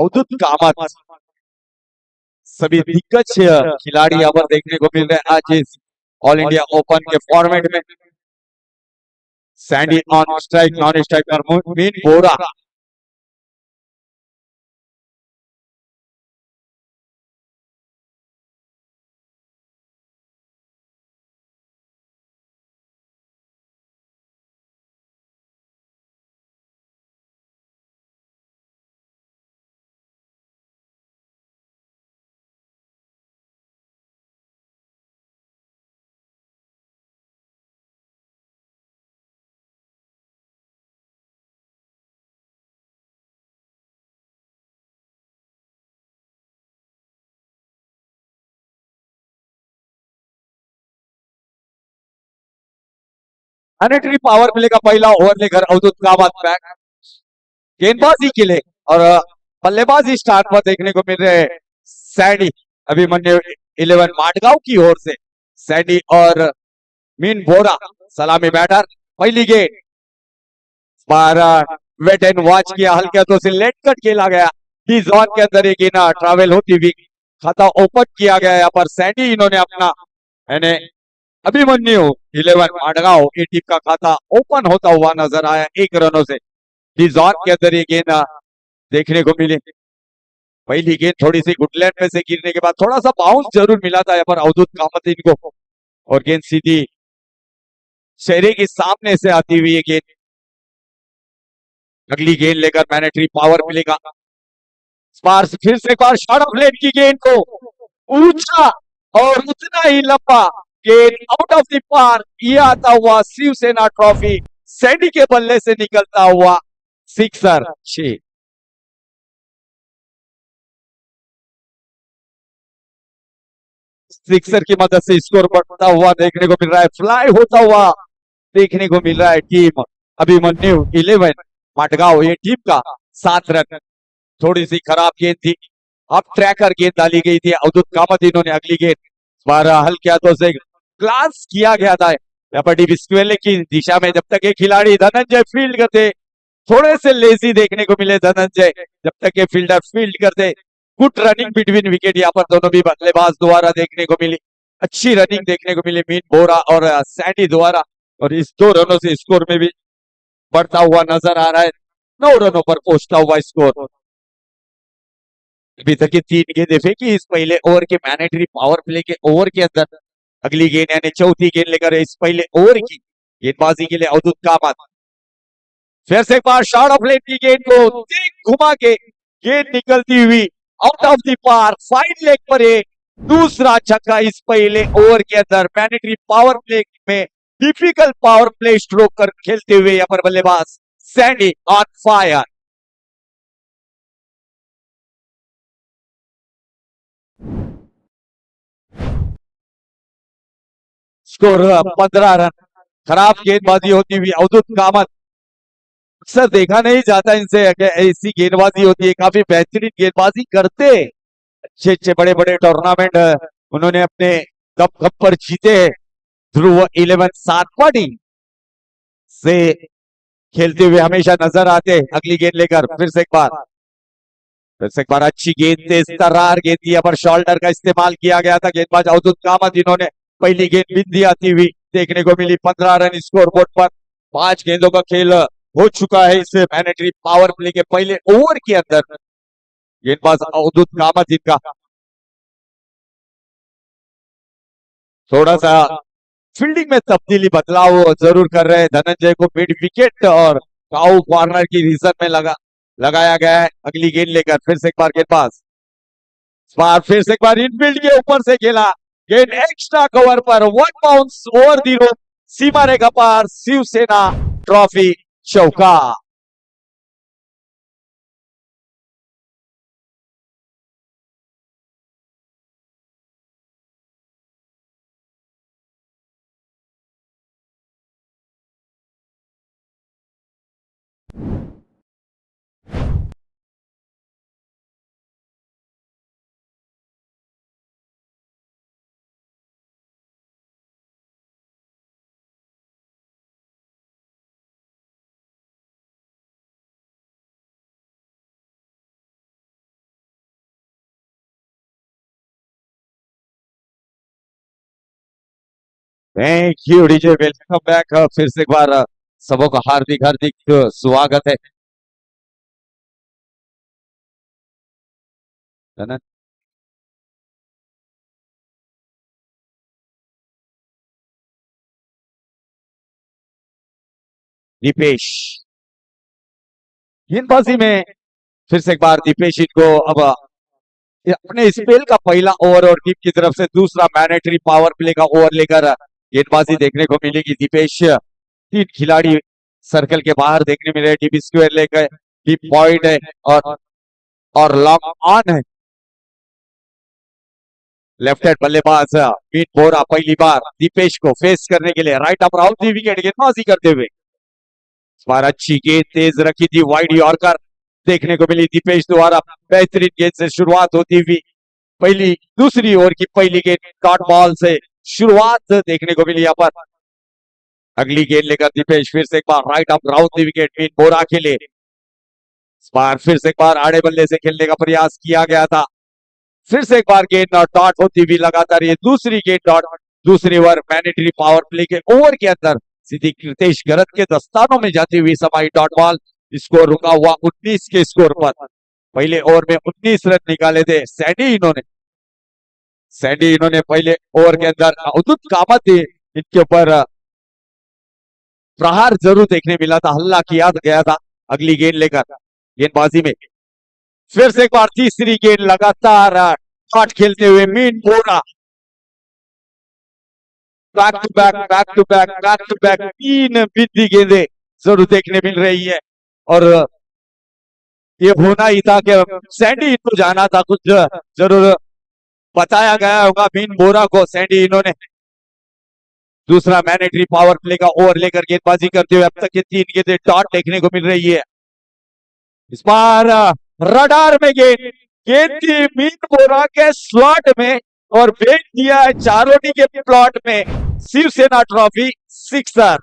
अवधुत कामत, सभी दिग्गज खिलाड़ी यहाँ पर देखने को मिल रहे हैं आज इस ऑल इंडिया ओपन के फॉर्मेट में। Sandy on strike, non striker mean Bora. Monetary power play का पहला ओवर लेकर अवधुत कामत बैक गेंदबाजी के लिए और बल्लेबाजी स्टार्ट पर देखने को मिल रहे हैं सैंडी अभिमन्यु 11 माटगांव की ओर से। सैंडी और मीन बोरा सलामी बैटर। पहली गेंद पर वेट एंड वॉच किया, हल्के हाथों से लेट कट खेला गया। टी जोन के अंदर एक गेंद ट्रैवल होती हुई खाता ओपन किया गया। यहाँ पर सैंडी इन्होंने अपना यानी अभिमन्यु 11 माटगांव की टीम का खाता ओपन होता हुआ नजर आया 1 रनों से। टी जोन के अंदर ये गेंद देखने को मिली। पहली गेंद थोड़ी सी गुडलैंड में से गिरने के बाद थोड़ा सा बाउंस जरूर मिला था यहाँ पर अवधुत कामत को, और गेंद सीधी चेहरे के सामने से आती हुई ये गेंद। अगली गेंद लेकर मैनेटरी पावर मिलेगा। स्पार्स फिर से एक बार शॉट ऑफ लेट की गेंद को ऊंचा और उतना ही लंबा गेंद आउट ऑफ द पार, ये आता हुआ शिवसेना ट्रॉफी सैंडी के बल्ले से निकलता हुआ सिक्सर 6। सिक्सर की मदद से स्कोर बढ़ता हुआ देखने को मिल रहा है, फ्लाई होता हुआ देखने को मिल रहा है टीम अभिमन्यु 11 माटगांव ये टीम का 7 रन। थोड़ी सी खराब गेंद थी, अब ट्रैकर गेंद डाली गई थी अवधुत कामत। इन्होंने अगली गेंद हल्के हाथों से ग्लांस किया गया था यहाँ पर डीप स्क्वेयर की दिशा में। जब तक ये खिलाड़ी धनंजय फील्ड करते, थोड़े से लेजी देखने को मिले धनंजय जब तक ये फील्डर फील्ड करते। गुड रनिंग बिटवीन विकेट यहाँ पर दोनों भी बल्लेबाज द्वारा देखने को मिली। अच्छी रनिंग देखने को मिली मीन बोरा और सैंडी द्वारा, और इस 2 रनों से स्कोर में भी बढ़ता हुआ नजर आ रहा है। 9 रनों पर पहुंचता हुआ स्कोर। अभी तक की 3 गेंदें फेंकी इस पहले ओवर के मैनेटरी पावर प्ले के ओवर के अंदर। अगली गेंद यानी चौथी गेंद लेकर इस पहले ओवर की गेंदबाजी के लिए अवधुत कामत। फिर से एक बार शॉट ऑफ लेट की गेंद को घुमा के गेंद निकलती हुई आउट ऑफ द पार, फाइन लेग पर एक दूसरा छक्का इस पहले ओवर के अंदर। मैनेटरी पावर प्ले में डिफिकल्ट पावर प्ले स्ट्रोक कर खेलते हुए यहाँ पर बल्लेबाज Sandy on fire. Score 15 run. खराब गेंदबाजी होती हुई अवधुत कामत, अक्सर देखा नहीं जाता इनसे ऐसी गेंदबाजी होती है। काफी बेहतरीन गेंदबाजी करते, अच्छे अच्छे बड़े बड़े टूर्नामेंट उन्होंने अपने कप कप पर जीते। ध्रुव 11 सातवाड़ी से खेलते हुए हमेशा नजर आते। अगली गेंद लेकर फिर से एक बार अच्छी गेंद, तेज तर्रार गेंद दिया पर शोल्डर का इस्तेमाल किया गया था गेंदबाज अवधुत कामत। इन्होंने पहली गेंद बिंदी आती हुई देखने को मिली। 15 रन स्कोर बोर्ड पर। 5 गेंदों का खेल हो चुका है इस मैनेटरी पावर प्ले के पहले ओवर के अंदर। गेंदबाज अवधुत कामत इनका थोड़ा सा फील्डिंग में तब्दीली बदलाव जरूर कर रहे हैं। धनंजय को मिड विकेट और काउ कॉर्नर की रीजन में लगाया गया है। अगली गेंद लेकर फिर से एक बार गेंदबाज फिर से एक बार इनफील्ड के ऊपर से खेला गेंद एक्स्ट्रा कवर पर, 1 bounce over the rope, Seema Rekha par, Shiv Sena trophy चौका। Thank you DJ, welcome back. फिर से एक बार सबों का हार्दिक हार्दिक स्वागत है ना। दीपेश गेंदबाजी में फिर से एक बार दीपेश इनको अब ये अपने स्पेल का पहला ओवर और टीम की तरफ से दूसरा मैंडेटरी पावर प्ले का ओवर लेकर गेंदबाजी देखने को मिलेगी। दीपेश तीन खिलाड़ी सर्कल के बाहर देखने मिले, डीप स्क्वायर लेकर डीप पॉइंट है और लॉन्ग ऑन है। लेफ्ट हैंड बल्लेबाज मीत बोरा पहली बार दीपेश को फेस करने के लिए right up round the wicket गेंदबाजी करते हुए। इस बार अच्छी गेंद तेज रखी थी, वाइड यॉर्कर देखने को मिली दीपेश द्वारा। बेहतरीन गेंद से शुरुआत होती हुई पहली दूसरी ओवर की पहली गेंद डॉट बॉल से शुरुआत देखने को मिली यहाँ पर। अगली गेंद लेकर दीपेश फिर से एक बार right up round the wicket Meet Bora के लिए। इस बार फिर से एक बार आड़े बल्ले से खेलने का प्रयास किया गया था। फिर से एक बार गेंद डॉट होती हुई लगातार ये दूसरी गेंद डॉट। दूसरी ओवर मैंडेटरी पावर प्ले के ओवर के अंदर सीधी कृतेश गरत के दस्तानों में जाती हुई समाई डॉट बॉल। स्कोर रुका हुआ 19 के स्कोर पर। पहले ओवर में 19 रन निकाले थे सैंडी इन्होंने पहले ओवर के अंदर अद्भुत कामत दी। इनके ऊपर प्रहार जरूर देखने मिला था, हल्ला किया गया था। अगली गेंद लेकर गेंदबाजी में फिर से एक बार तीसरी गेंद लगातार शॉट खेलते हुए Meen Bora. Back to back तीन बिंदी गेंदे जरूर देखने मिल रही है। और ये होना ही था कि सैंडी इनको जाना था, कुछ जरूर बताया गया होगा मीन बोरा को। सैंडी इन्होंने दूसरा मैंडेटरी पावर प्ले का ओवर लेकर गेंदबाजी करते हुए अब तक ये तीन गेंदें डॉट देखने को मिल रही है। इस बार रडार में गेंद गेंद थी मीन बोरा के स्लॉट में और भेज दिया है चारोटी के प्लॉट में। Shivsena trophy sixer.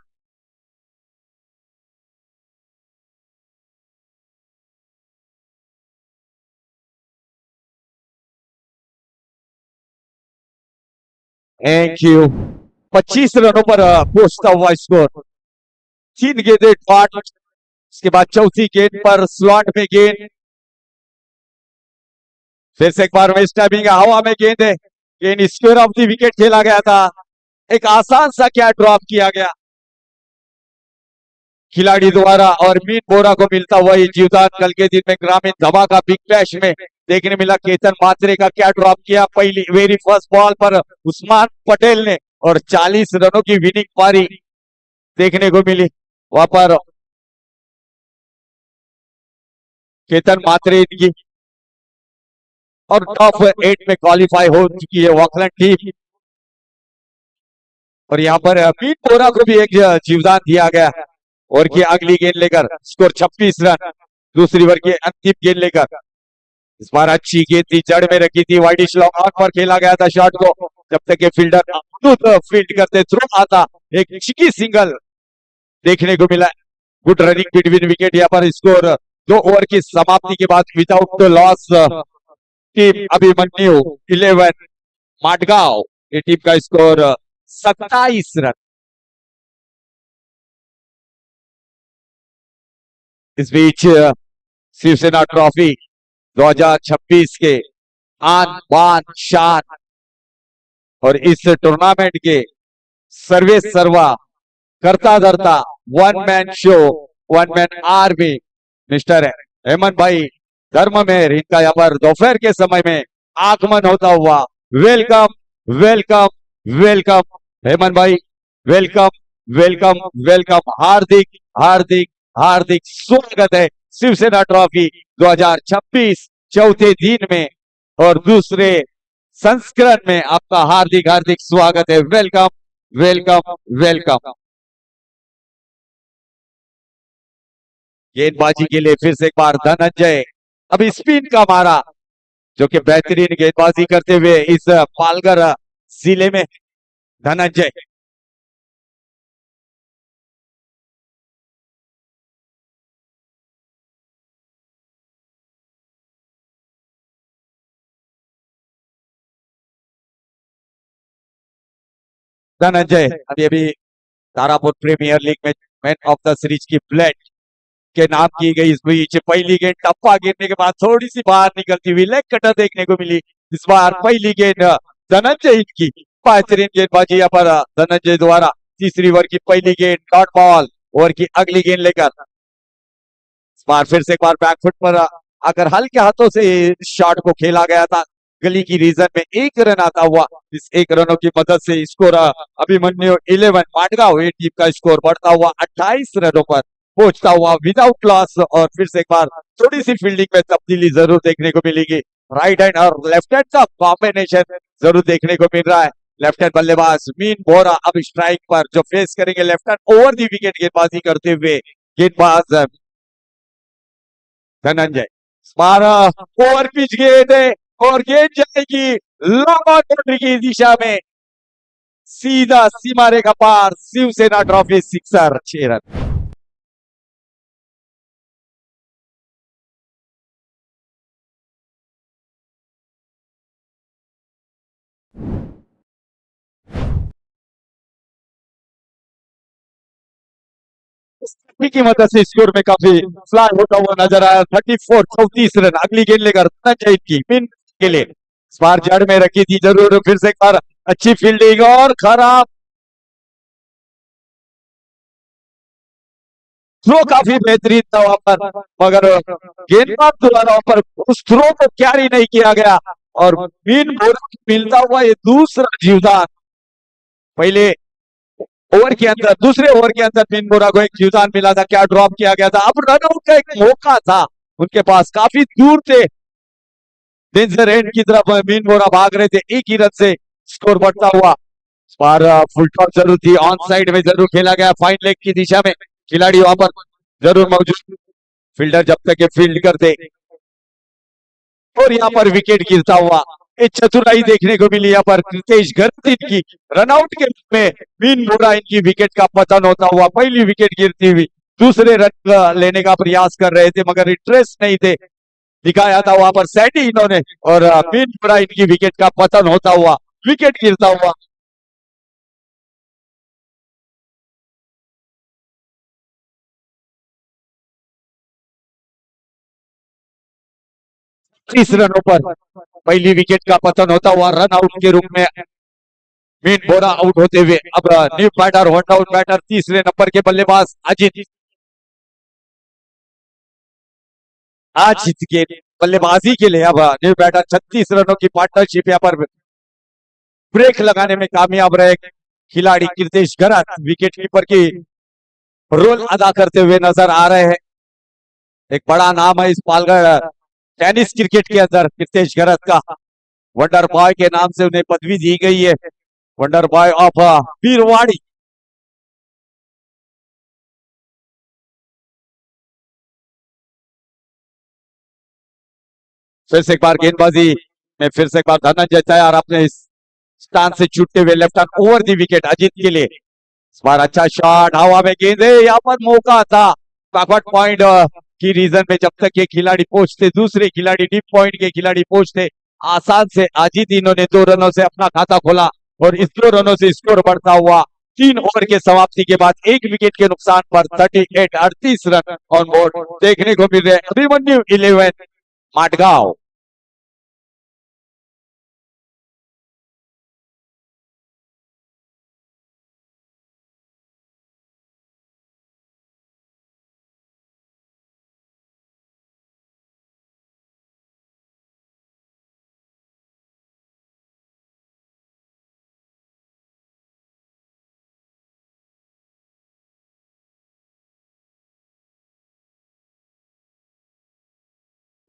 Thank you. 25 रनों पर पहुंचता हुआ स्कोर। तीन गेंदें डॉट। उसके बाद चौथी गेंद पर स्लॉट में गेंद। फिर से एक बार वेस्ट टाइमिंग हवा में गेंद है। गेंद स्क्वायर ऑफ द विकेट खेला गया था। एक आसान सा क्या ड्रॉप किया गया खिलाड़ी द्वारा और मीन बोरा को मिलता हुआ ये जीवदान कल के दिन में ग्रामीण धमाका बिग बैश में देखने मिला। केतन मात्रे का क्या ड्रॉप किया पहली वेरी फर्स्ट बॉल पर उस्मान पटेल ने और 40 रनों की विनिंग पारी देखने को मिली वहां पर। केतन मात्रे इनकी और टॉप 8 में क्वालिफाई हो चुकी है ऑकलैंड टीम। और यहाँ पर मीन बोरा को भी एक जीवदान दिया गया और की अगली गेंद लेकर स्कोर 26 रन। दूसरी ओवर की अंतिम गेंद लेकर इस बार अच्छी गेंद थी, जड़ में रखी थी, वाइडिश लॉन्ग ऑन पर खेला गया था शॉट को। जब तक ये फील्डर फील्ड करते थ्रो आता एक चिकी सिंगल देखने को मिला। Good running between wicket. यहाँ पर स्कोर 2 ओवर की समाप्ति के बाद विदाउट लॉस टीम अभिमन्यु 11 माटगांव ये टीम का स्कोर 27 रन। इस बीच शिवसेना ट्रॉफी 2026 के आन बान शान और इस टूर्नामेंट के सर्वे सर्वा करता धरता one man show one man army mister Hemant भाई धर्ममेर इनका यहाँ पर दोपहर के समय में आगमन होता हुआ। वेलकम वेलकम वेलकम हेमंत भाई, वेलकम वेलकम वेलकम। हार्दिक हार्दिक हार्दिक स्वागत है शिवसेना ट्रॉफी 2026 चौथे दिन में और दूसरे संस्करण में आपका हार्दिक हार्दिक स्वागत है। Welcome welcome welcome. गेंदबाजी के लिए फिर से एक बार धनंजय अब स्पिन का मारा जो कि बेहतरीन गेंदबाजी करते हुए इस पालघर जिले में धनंजय धनंजय अभी अभी तारापुर प्रीमियर लीग में मैन ऑफ द सीरीज की प्लेट के नाम की गई। इस बीच पहली गेंद टप्पा गिरने के बाद थोड़ी सी बाहर निकलती हुई लेग कटर देखने को मिली। इस बार पहली गेंद धनंजय की बेहतरीन गेंदबाजी यहाँ पर धनंजय द्वारा। तीसरी ओवर की पहली गेंद डॉट बॉल, ओवर की अगली गेंद लेकर इस बार फिर से एक बार बैकफुट पर आकर हल्के हाथों से शॉट को खेला गया था। गली की रीजन में एक रन आता हुआ, इस एक रनों की मदद से स्कोर अभिमन्यु 11 माटगांव टीम का स्कोर बढ़ता हुआ 28 रनों पर पहुंचता हुआ विदाउट लॉस। और फिर से एक बार थोड़ी सी फील्डिंग में तब्दीली जरूर देखने को मिलेगी। राइट हैंड और लेफ्ट हैंड का कॉम्बिनेशन जरूर देखने को मिल रहा है। लेफ्ट हैंड बल्लेबाज मीन बोरा अब स्ट्राइक पर जो फेस करेंगे left hand over the wicket गेंदबाजी करते हुए गेंदबाज धनंजय। ओवर पिच गेंद है और गेंद जाएगी लॉन्ग ऑन बाउंड्री की दिशा में, सीधा सीमा रेखा पार। Shiv Sena trophy sixer, 6 run. की मदद से स्कोर में काफी फ्लाई होता हुआ नजर आया। 34 रन। अगली गेंद लेकर धनंजय की मिन के लिए इस बार जड़ में रखी थी जरूर। फिर से एक बार अच्छी फील्डिंग और खराब थ्रो, काफी बेहतरीन था वहां पर, मगर गेंदबाज द्वारा वहां पर उस थ्रो को कैरी नहीं किया गया। और मीन बोरा मिलता हुआ ये दूसरा जीवदान, पहले ओवर के अंदर दूसरे ओवर के अंदर मीन बोरा को एक जीवदान मिला था, क्या ड्रॉप किया गया था। अब रनआउट का एक मौका था उनके पास, काफी दूर थे डेंजर एंड की तरफ मीन बोरा भाग रहे थे। एक ही रन से स्कोर बढ़ता हुआ। इस बार फुल टॉस जरूर थी, ऑन साइड में जरूर खेला गया, फाइन लेग की दिशा में खिलाड़ी वहां पर जरूर मौजूद। फील्डर जब तक ये फील्ड करते और यहाँ पर विकेट गिरता हुआ एक चतुराई देखने को मिली यहाँ पर कृतेश गर्ग की। रनआउट के रूप में मीन बोरा इनकी विकेट का पतन होता हुआ, पहली विकेट गिरती हुई दूसरे रन लेने का प्रयास कर रहे थे मगर इंटरेस्ट नहीं थे, दिखाया था वहां पर सैंडी इन्होंने। और मीन बोरा इनकी विकेट का पतन होता हुआ, विकेट गिरता हुआ। 30 रनों पर पहली विकेट का पतन होता हुआ रन आउट के रूप में मीन बोरा आउट होते हुए। अब new batter, one out batter, तीसरे नंबर के बल्लेबाज अजित। आज के बल्लेबाजी के लिए अब न्यू बैटर 36 रनों की पार्टनरशिप यहाँ पर ब्रेक लगाने में कामयाब रहे खिलाड़ी कृतेश गरत, विकेट कीपर की रोल अदा करते हुए नजर आ रहे हैं। एक बड़ा नाम है इस पालगढ़ टेनिस क्रिकेट के अंदर कृतेश गरत का। वंडर बॉय के नाम से उन्हें पदवी दी गई है, वंडर बॉय ऑफ बीरवाड़ी। फिर से एक बार गेंदबाजी में फिर से एक बार धनंजय तैयार अपने इस स्थान से छूटते हुए left hand over the wicket Ajit के लिए। इस बार अच्छा शॉट, हवा में गेंद है, यहाँ पर मौका था बैकवर्ड पॉइंट की रीजन में। जब तक ये खिलाड़ी पहुंचते, दूसरे खिलाड़ी डीप पॉइंट के खिलाड़ी पहुंचते, आसान से अजीत इन्होंने 2 रनों से अपना खाता खोला और इस 2 रनों से स्कोर बढ़ता हुआ 3 ओवर के समाप्ति के बाद 1 विकेट के नुकसान पर 38 रन ऑन बोर्ड देखने को मिल रहे Abhimanyu 11 Matgaon.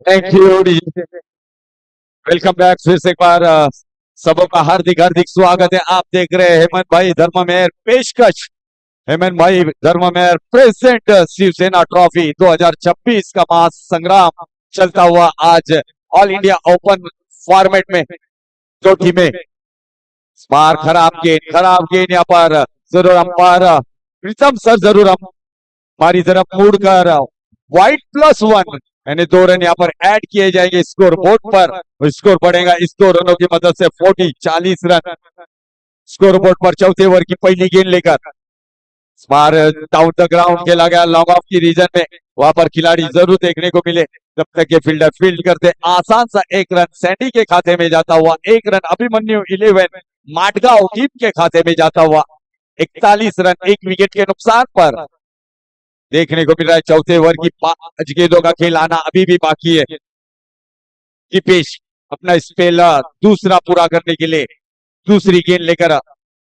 Thank you, welcome back. फिर से एक बार सबों का हार्दिक हार्दिक स्वागत है। आप देख रहे हैं हेमंत भाई धर्ममेर पेशकश, हेमंत भाई धर्ममेर प्रेजेंट शिवसेना ट्रॉफी 2026 का महासंग्राम चलता हुआ आज ऑल इंडिया ओपन फॉर्मेट में 2 टीमें। बार खराब गेंद यहाँ पर जरूर अंपायर प्रीतम सर जरूर हमारी तरफ मुड़ कर व्हाइट +1 यानी 2 रन यहाँ पर ऐड किए जाएंगे स्कोर बोर्ड पर। स्कोर बढ़ेगा इस 2 रनों की मदद से 40 रन स्कोरबोर्ड पर चौथे ओवर की पहली गेंद लेकर स्मार डाउन द ग्राउंड खेला गया लॉन्ग ऑफ की रीजन में। वहां पर खिलाड़ी जरूर देखने को मिले जब तक ये फील्डर फील्ड करते। आसान सा एक रन सैंडी के खाते में जाता हुआ, एक रन अभिमन्यु 11 माटगांव टीम के खाते में जाता हुआ। 41 रन एक विकेट के नुकसान पर देखने को मिल रहा है। चौथे ओवर की 5 गेंदों का खेल आना अभी भी बाकी है। दीपेश अपना स्पेल दूसरा पूरा करने के लिए दूसरी गेंद लेकर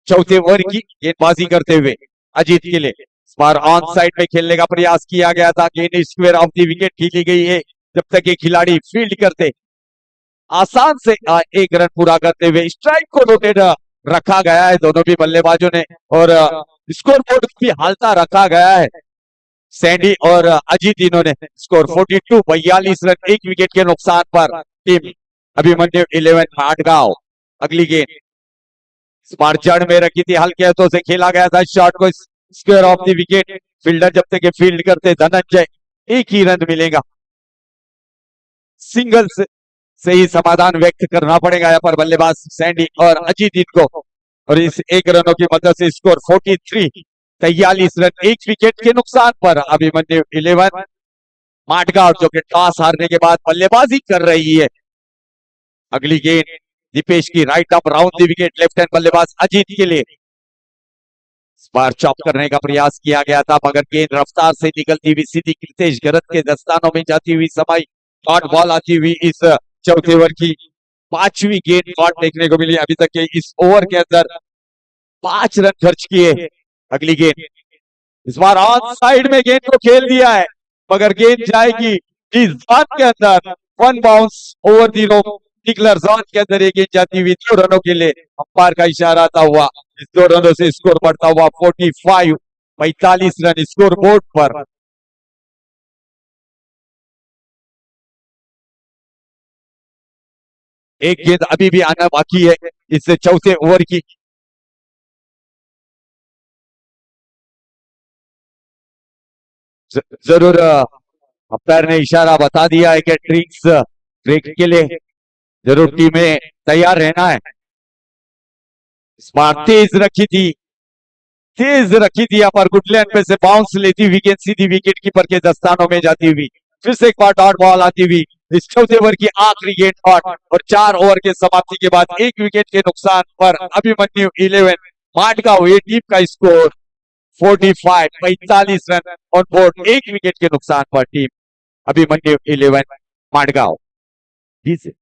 चौथे ओवर की गेंदबाजी करते हुए अजीत के लिए इस बार ऑन साइड में खेलने का प्रयास किया गया था। गेंद स्क्वायर ऑफ द विकेट खेली गई है जब तक ये खिलाड़ी फील्ड करते। आसान से एक रन पूरा करते हुए स्ट्राइक को रोटेट रखा गया है दोनों भी बल्लेबाजों ने और स्कोर बोर्ड भी हालता रखा गया है। सैंडी और अजीत इन्होंने स्कोर 42 42 रन एक विकेट के नुकसान पर टीम अभिमन्यु 11 माटगांव। अगली गेंद इस बार जड़ में रखी थी, हल्के हाथों से खेला गया था शॉट को square of the wicket. Fielder जब तक फील्ड करते धनंजय एक ही रन मिलेगा। सिंगल्स से ही समाधान व्यक्त करना पड़ेगा यहाँ पर बल्लेबाज सैंडी और अजीत इनको। और इस एक रनों की मदद से स्कोर 43 43 रन एक विकेट के नुकसान पर अभिमन्यु 11 माटगांव जो कि टॉस हारने के बाद बल्लेबाजी कर रही है। अगली गेंद दीपेश की right up round the wicket left hand बल्लेबाज अजीत के लिए। इस बार चॉप करने का प्रयास किया गया था मगर गेंद रफ्तार से निकलती हुई सीधी कृतेश गरत के दस्तानों में जाती हुई समाई। डॉट बॉल आती हुई इस चौथे ओवर की 5वीं गेंद डॉट देखने को मिली। अभी तक के इस ओवर के अंदर 5 रन खर्च किए। अगली गेंद इस बार ऑन साइड में गेंद को खेल दिया है मगर गेंद जाएगी इस जोन के अंदर। 1 बाउंस ओवर दी रोप निकलर जोन के अंदर ये गेंद जाती हुई 2 रनों के लिए अंपायर का इशारा आता हुआ। इस 2 रनों से स्कोर बढ़ता हुआ 45 45 रन स्कोर बोर्ड पर। एक गेंद अभी भी आना बाकी है इस चौथे ओवर की। जरूर अंपायर ने इशारा बता दिया है कि ट्रिक्स के लिए जरूर टीमें तैयार रहना है। इस बार तेज रखी थी यहाँ पर गुडलैंड पे से बाउंस लेती हुई गेंद सीधी विकेट कीपर के दस्तानों में जाती हुई। फिर से एक बार डॉट बॉल आती हुई इस चौथे ओवर की आखिरी गेंद डॉट और 4 ओवर के समाप्ति के बाद 1 विकेट के नुकसान पर अभिमन्यु 11 माटगांव ये टीम का score 45 45 run on board. 1 wicket के नुकसान पर टीम अभिमन्यु 11 माटगांव। जी से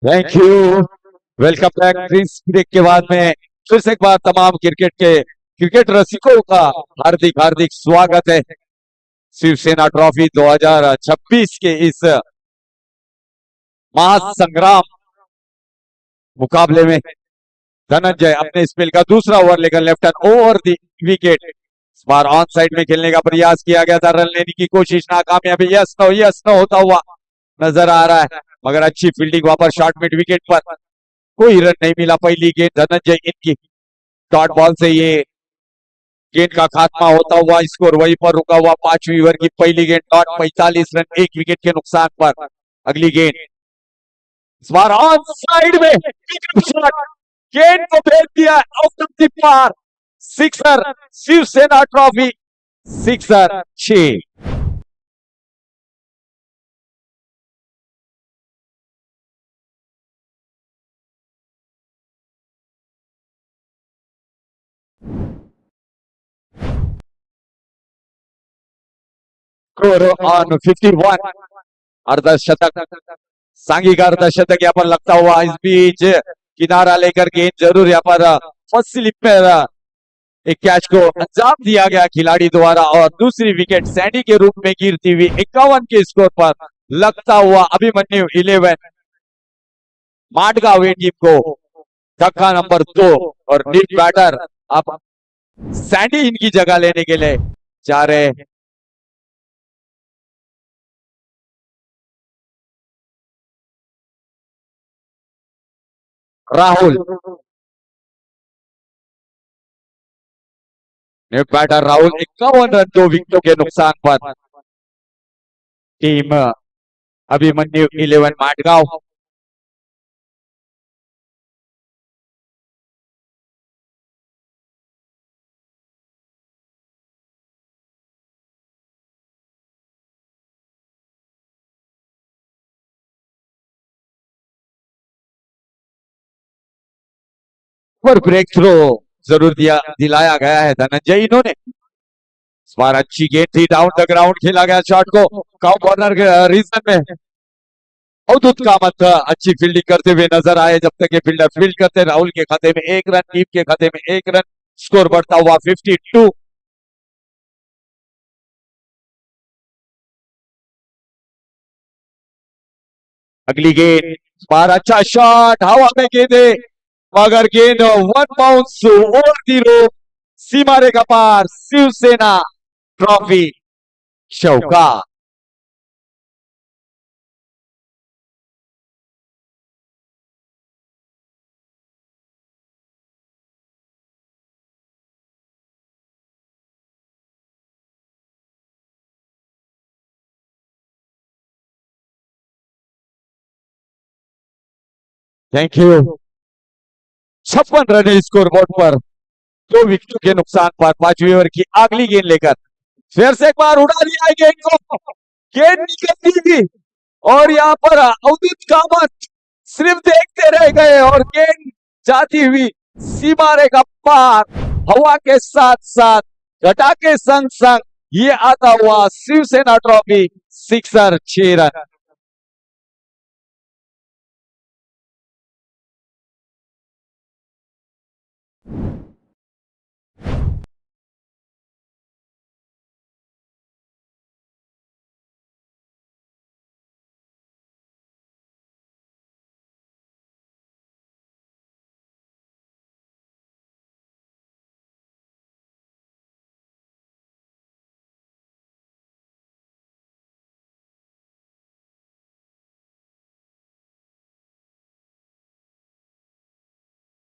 thank you. Welcome back. Drinks break के बाद में फिर से एक बार तमाम क्रिकेट रसिकों का हार्दिक हार्दिक स्वागत है शिवसेना ट्रॉफी 2026 के इस महासंग्राम मुकाबले में। धनंजय अपने स्पेल का दूसरा ओवर लेकर left hand over the wicket. इस बार ऑन साइड में खेलने का प्रयास किया गया था, रन लेने की कोशिश नाकामयाबी यस नो होता हुआ नजर आ रहा है मगर अच्छी फील्डिंग वहां पर शॉर्ट मिड विकेट पर कोई रन नहीं मिला। पहली गेंद धनंजय इनकी डॉट बॉल से ये गेंद का खात्मा होता हुआ स्कोर वहीं पर रुका हुआ। 5वीं ओवर की पहली गेंद डॉट 45 रन 1 विकेट के नुकसान पर। अगली गेंद इस बार ऑन साइड में गेंद को भेज दिया आउट ऑफ द पार। Sixer Shivsena trophy sixer 6। Score on 51 अर्धशतक, सांघिक अर्धशतक यहाँ पर लगता हुआ, इस बीच किनारा लेकर गेंद जरूर यहाँ पर फर्स्ट स्लिप में एक कैच को अंजाम दिया गया खिलाड़ी द्वारा, और दूसरी विकेट सैंडी के रूप में गिरती हुई 51 के स्कोर पर लगता हुआ अभिमन्यु 11 माटगांव टीम को धक्का नंबर 2, और नीट बैटर अब सैंडी इनकी जगह लेने के लिए जा रहे हैं। Rahul, neat batter Rahul 51 run 2 विकेटों के नुकसान पर टीम अभिमन्यु 11 माटगांव। पर ब्रेक थ्रो जरूर दिलाया गया है धनंजय इन्होंने। इस बार अच्छी गेंद थी, डाउन द ग्राउंड खेला गया शॉट को काउ कॉर्नर के रीजन में। अवधूत कामत अच्छी फील्डिंग करते हुए नजर आए, जब तक ये फील्डर फील्ड करते। राहुल के खाते में 1 रन, टीम के खाते में 1 रन, स्कोर बढ़ता हुआ 52। अगली गेंद, बार अच्छा शॉट, हवा में गेंदे, मगर गेंद 1 bounce over the rope, Seema Rekha par, Shiv Sena trophy चौका। Thank you. 56 run score board पर, 2 विकेटों के नुकसान पर 5वीं ओवर की अगली गेंद लेकर फिर से एक बार उड़ा दिया है गेंद को, गेंद निकलती थी और यहाँ पर अवधूत कामत सिर्फ देखते रह गए, और गेंद जाती हुई सीमा रेखा पार, हवा के साथ साथ घटा के संग संग ये आता हुआ Shiv Sena trophy sixer 6 run.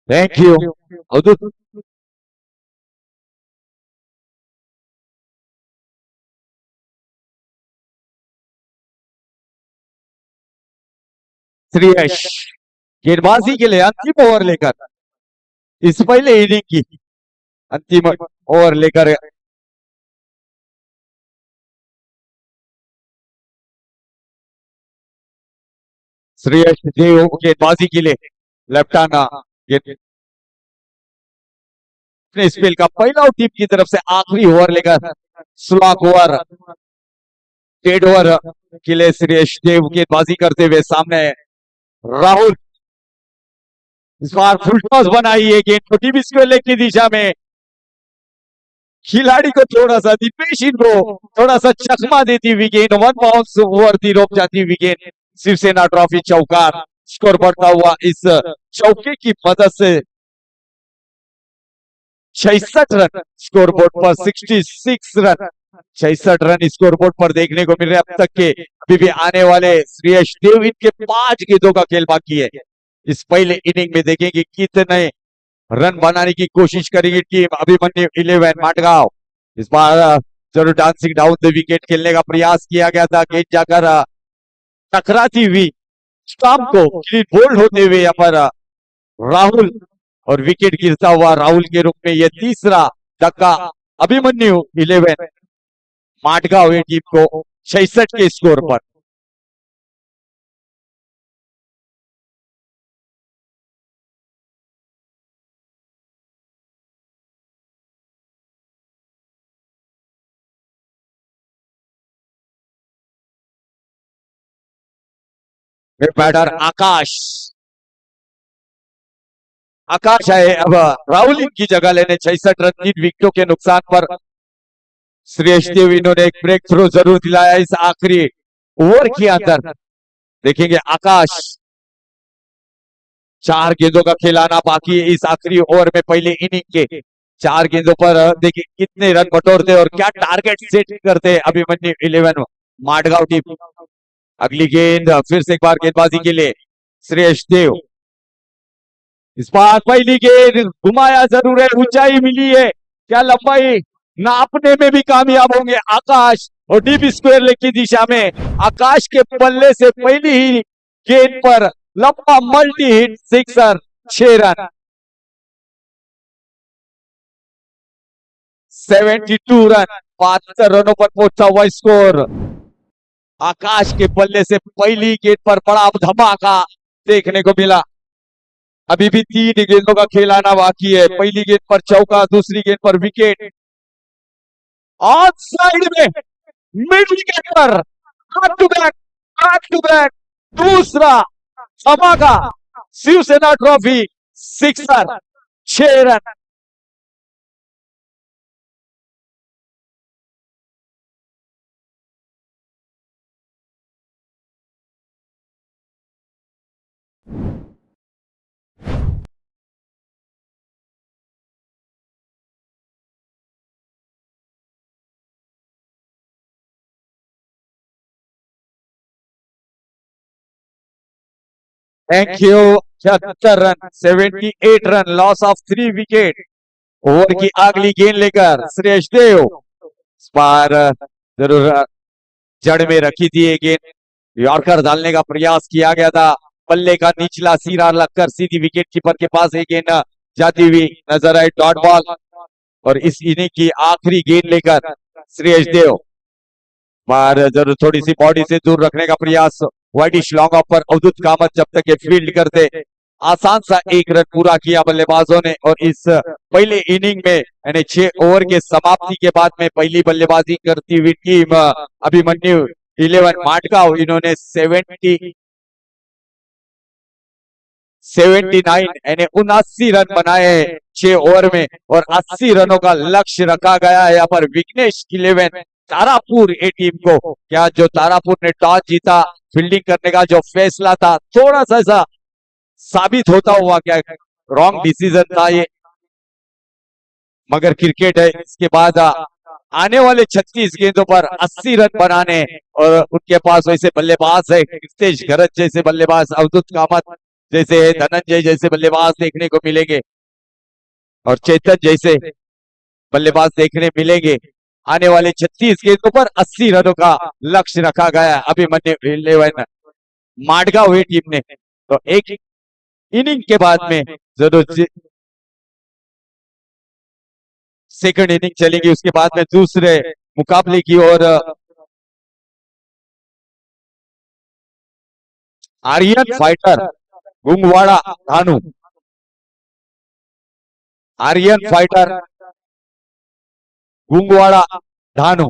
Thank you अवधूत। श्रेयस गेंदबाजी के लिए अंतिम ओवर लेकर, इस पहले इनिंग की अंतिम ओवर लेकर श्रेयस देव गेंदबाजी के लिए लेफ्ट आना अपने स्पेल का पहला टीम की तरफ से आखिरी ओवर लेकर सुलाक ओवर, 1.5 ओवर के लिए श्रेयस देव गेंदबाजी करते हुए सामने राहुल। इस बार फुल टॉस बनाई है, गेंद को टीम स्क्वायर लेग की दिशा में, खिलाड़ी को थोड़ा सा दीपेश को थोड़ा सा चकमा देती हुई गेंद 1 बाउंस ओवर दी रोप जाती हुई गेंद, शिवसेना ट्रॉफी चौकार, स्कोर बढ़ता हुआ इस चौके की मदद से 66 रन स्कोर बोर्ड पर, 66 रन, 66 रन स्कोर बोर्ड पर देखने को मिल रहे अब तक के। अभी भी आने वाले श्रेयस देव इनके 5 गेंदों का खेल बाकी है। इस पहले इनिंग में देखेंगे कितने रन बनाने की कोशिश करेगी टीम अभिमन्यु 11 माटगांव। इस बार जरूर डांसिंग डाउन द विकेट खेलने का प्रयास किया गया था, गेंद जाकर टकराती हुई स्टंप को क्लीन बोल्ड होते हुए यहाँ पर राहुल, और विकेट गिरता हुआ राहुल के रूप में यह तीसरा धक्का अभिमन्यु 11 माटगांव टीम को 66 के स्कोर पर। बैटर आकाश। आकाश है अब राहुल की जगह लेने 66 रन 3 विकेटों के नुकसान पर। श्रेयस देव इन्होंने एक ब्रेक थ्रो जरूर दिलाया इस आखिरी ओवर के अंदर। देखेंगे आकाश, 4 गेंदों का खिलाना बाकी है इस आखिरी ओवर में पहले इनिंग के। 4 गेंदों पर देखिए कितने रन बटोरते और क्या टारगेट सेट करते अभिमन्यु 11 माडगांव टीम। अगली गेंद फिर से एक बार गेंदबाजी के लिए श्रेयस देव। इस बार पहली गेंद घुमाया जरूर है, ऊंचाई मिली है, क्या लंबाई नापने में भी कामयाब होंगे आकाश। और डीप स्क्वायर लेग की दिशा में आकाश के बल्ले से पहली ही गेंद पर लंबा multi hit sixer, 6 run. 72 run, 72 रनों पर पहुंचा हुआ स्कोर। आकाश के बल्ले से पहली गेंद पर बड़ा धमाका देखने को मिला। अभी भी 3 गेंदों का खिलाना बाकी है। पहली गेंद पर चौका, दूसरी गेंद पर विकेट। ऑन साइड में मिड विकेट पर back to back, back to back दूसरा धमाका, Shivsena trophy sixer, 6 run. Thank you. 76 run, 78 run, loss of 3 wicket. Over की अगली गेंद लेकर श्रेयस देव। इस बार जरूर जड़ में रखी थी ये गेंद, यॉर्कर डालने का प्रयास किया गया था। बल्ले का निचला सिरा लगकर सीधी विकेट कीपर के पास ये गेंद जाती हुई नजर आई, डॉट बॉल। और इस इनिंग की आखिरी गेंद लेकर श्रेयस देव बार जरूर थोड़ी सी बॉडी से दूर रखने का प्रयास। वाइडिश लॉन्ग ऑफ पर अवधुत कामत जब तक ये फील्ड करते, आसान सा 1 रन पूरा किया बल्लेबाजों ने। और इस पहले इनिंग में यानी 6 ओवर के समाप्ति के बाद में पहली बल्लेबाजी करती हुई टीम अभिमन्यु 11 माडगांव, इन्होंने 79 यानी 79 रन बनाए 6 ओवर में। और 80 रनों का लक्ष्य रखा गया है यहाँ पर विघ्नेश 11 तारापुर ए टीम को। क्या जो तारापुर ने टॉस जीता, फील्डिंग करने का जो फैसला था, थोड़ा सा ऐसा साबित होता हुआ क्या रॉन्ग डिसीजन था ये, मगर क्रिकेट है। इसके बाद आने वाले 36 गेंदों पर 80 रन बनाने और उनके पास वैसे बल्लेबाज है, कृतेश गरज जैसे बल्लेबाज, अवधुत कामत जैसे है, धनंजय जैसे बल्लेबाज देखने को मिलेंगे और चेतन जैसे बल्लेबाज देखने मिलेंगे। आने वाले 36 गेंदों पर 80 रनों का लक्ष्य रखा गया है अभिमन्यु 11 माडगांव हुई टीम ने। तो एक इनिंग के बाद में जरूर सेकंड इनिंग चलेगी, उसके बाद में दूसरे मुकाबले की ओर Aryan fighter Gungwada Dhanu. Aryan fighter Gungwada Dhanu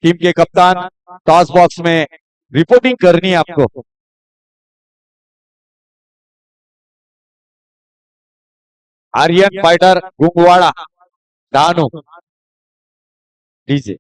team के कप्तान टॉस बॉक्स में रिपोर्टिंग करनी है आपको। Aryan fighter Gungwada Dhanu, DJ.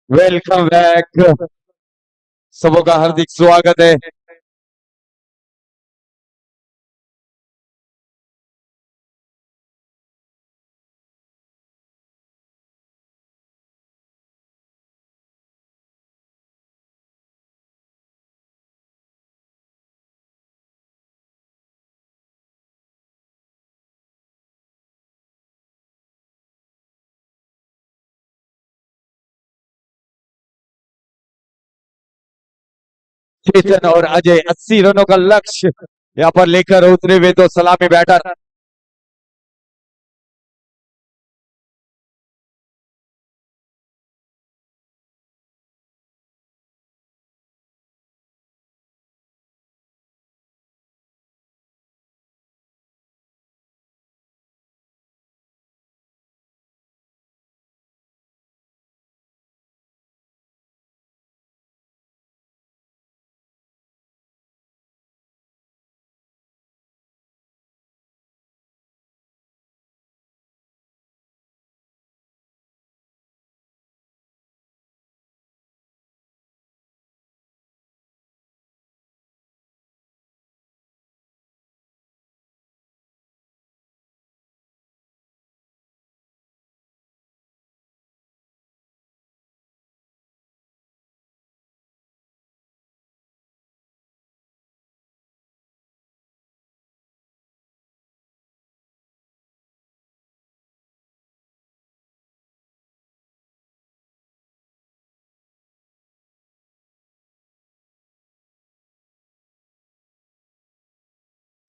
Welcome back. सबों का हार्दिक स्वागत है। चेतन और अजय 80 रनों का लक्ष्य यहाँ पर लेकर उतरे हुए तो सलामी बैटर।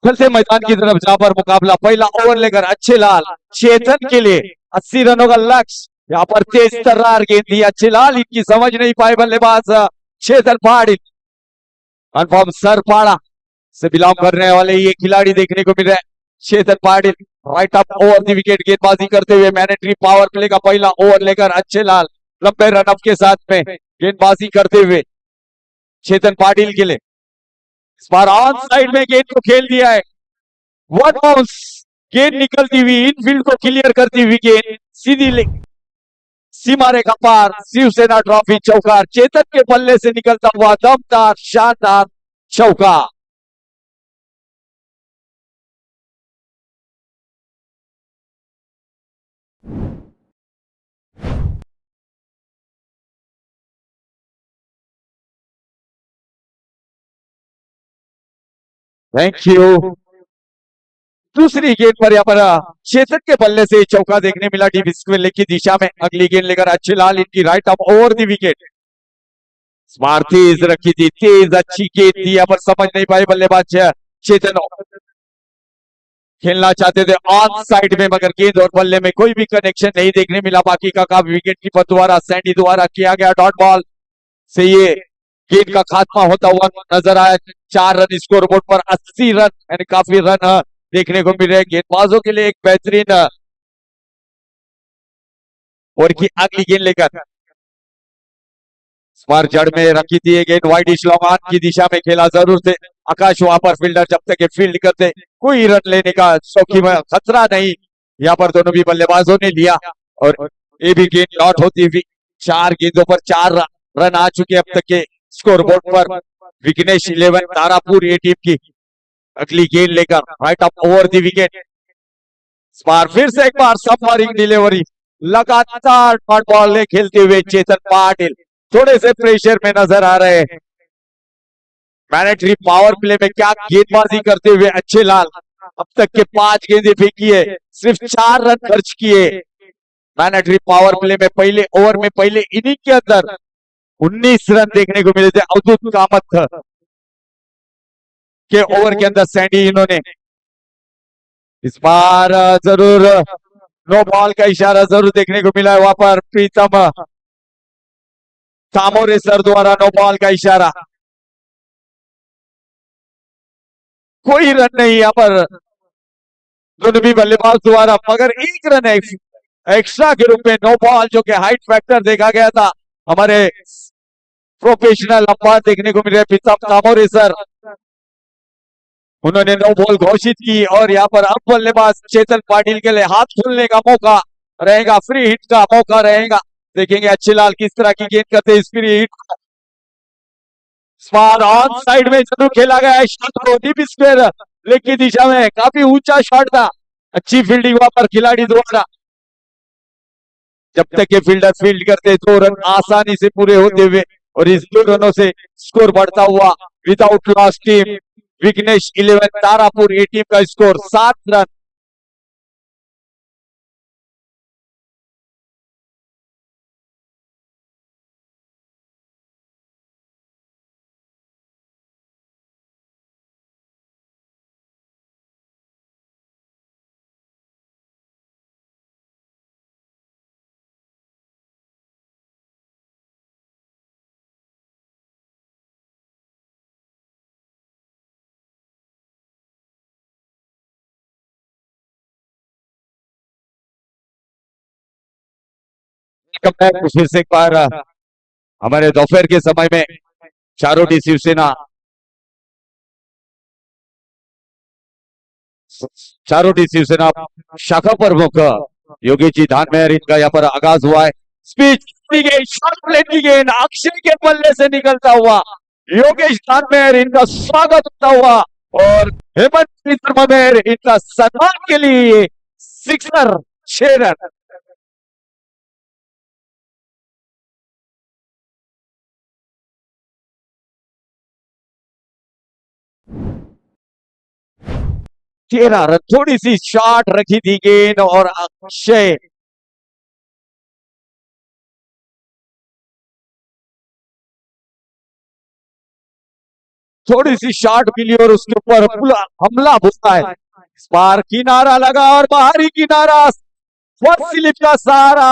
फिर से मैदान की तरफ जहां पर मुकाबला पहला ओवर लेकर अच्छे लाल चेतन के लिए 80 रनों का लक्ष्य। यहाँ पर तेज तर्रार गेंद दी अच्छे लाल, इनकी समझ नहीं पाए बल्लेबाज चेतन पहाड़ी। कन्फर्म सरपाड़ा से बिलोंग करने वाले ये खिलाड़ी देखने को मिल रहे हैं। Chetan Patil right up over the wicket गेंदबाजी करते हुए मैंडेटरी पावर प्ले का पहला ओवर लेकर अच्छे लाल लंबे रनअप के साथ में गेंदबाजी करते हुए चेतन पाटिल के लिए इस बार ऑन साइड में गेंद को खेल दिया है। वन बाउंस गेंद निकलती हुई इनफील्ड को क्लियर करती हुई गेंद सीधी सीमा रेखा पार शिवसेना ट्रॉफी चौकार। चेतन के बल्ले से निकलता हुआ दमदार शानदार चौका। Thank you. दूसरी गेंद पर यहाँ पर चेतन के बल्ले से चौका देखने मिला डी स्क्वेयर की दिशा में। अगली गेंद लेकर अच्छे लाल इनकी right up over the wicket. Smart तेज रखी थी, तेज अच्छी गेंद थी, यहाँ पर समझ नहीं पाए बल्लेबाज चेतन। खेलना चाहते थे ऑन साइड में मगर गेंद और बल्ले में कोई भी कनेक्शन नहीं देखने मिला। बाकी का काम विकेट कीपर द्वारा सैंडी द्वारा किया गया। डॉट बॉल से ये गेंद का खात्मा होता हुआ नजर आया। 4 रन स्कोर बोर्ड पर 80 रन यानी काफी रन देखने को मिल रहे। गेंदबाजों के लिए एक बेहतरीन और की अगली गेंद लेकर स्मार जड़ में रखी थी गेंद वाइड लॉन्ग ऑन की दिशा में खेला जरूर थे आकाश। वहां पर फील्डर जब तक फील्ड करते कोई रन लेने का शौकी में खतरा नहीं। यहाँ पर दोनों भी बल्लेबाजों ने लिया और ये भी गेंद लॉट होती हुई 4 गेंदों पर 4 रन आ चुके अब तक के स्कोर बोर्ड पर। विघ्नेश 11 तारापुर ये टीम की अगली गेंद लेकर right up over the wicket. इस बार फिर से एक बार सबमरीन डिलीवरी लगातार डॉट बॉल ने खेलते हुए चेतन पाटिल थोड़े से प्रेशर में नजर आ रहे हैं। मैंडेटरी पावर प्ले में क्या गेंदबाजी करते हुए अच्छे लाल अब तक के 5 गेंदें फेंकी है, सिर्फ 4 रन खर्च किए। मैंडेटरी पावर प्ले में पहले ओवर में पहले इनिंग के अंदर 19 रन देखने को मिले थे। अवधूत कामत के ओवर के अंदर सैंडी इन्होंने इस बार जरूर नो बॉल का इशारा जरूर देखने को मिला है। वहां पर प्रीतम तामोरे सर द्वारा नो बॉल का इशारा। कोई रन नहीं यहाँ पर दोनों भी बल्लेबाज द्वारा, मगर 1 रन एक्स्ट्रा के रूप में नो बॉल जो कि हाइट फैक्टर देखा गया था। हमारे प्रोफेशनल अंपायर देखने को मिल रहे प्रीतम तामोरे सर, उन्होंने नो बॉल घोषित की। और यहाँ पर अब बल्लेबाज चेतन पाटिल के लिए हाथ खोलने का मौका रहेगा, फ्री हिट का मौका रहेगा। देखेंगे अच्छे लाल किस तरह की गेंद करते स्पिरिट स्मार ऑन साइड में जरूर खेला गया है शॉट को डीप स्क्वायर लेग की दिशा में काफी ऊंचा शॉट था अच्छी फील्डिंग वहां पर खिलाड़ी द्वारा जब तक ये फील्डर फील्ड करते 2 रन आसानी से पूरे होते हुए और इस 2 रनों से स्कोर बढ़ता हुआ without loss team Vighnesh 11 Tarapur A team का स्कोर 7 रन फिर से एक बार हमारे दोपहर के समय में चारोटी शिवसेना चारोटी शिवसेना शाखा प्रमुख योगी जी धान मेहर इनका यहाँ पर आगाज हुआ है स्पीच शॉर्ट प्ले की गेंद अक्षय के बल्ले से निकलता हुआ योगेश धान मेहर इनका स्वागत होता हुआ और हेमंत मित्र मेहर इनका सम्मान के लिए सिक्सर 6 रन तेरह रन थोड़ी सी शॉट रखी थी गेंद और अक्षय थोड़ी सी शॉट मिली और उसके ऊपर हमला होता है इस बार किनारा लगा और बाहरी किनारा फर्स्ट स्लिप का सहारा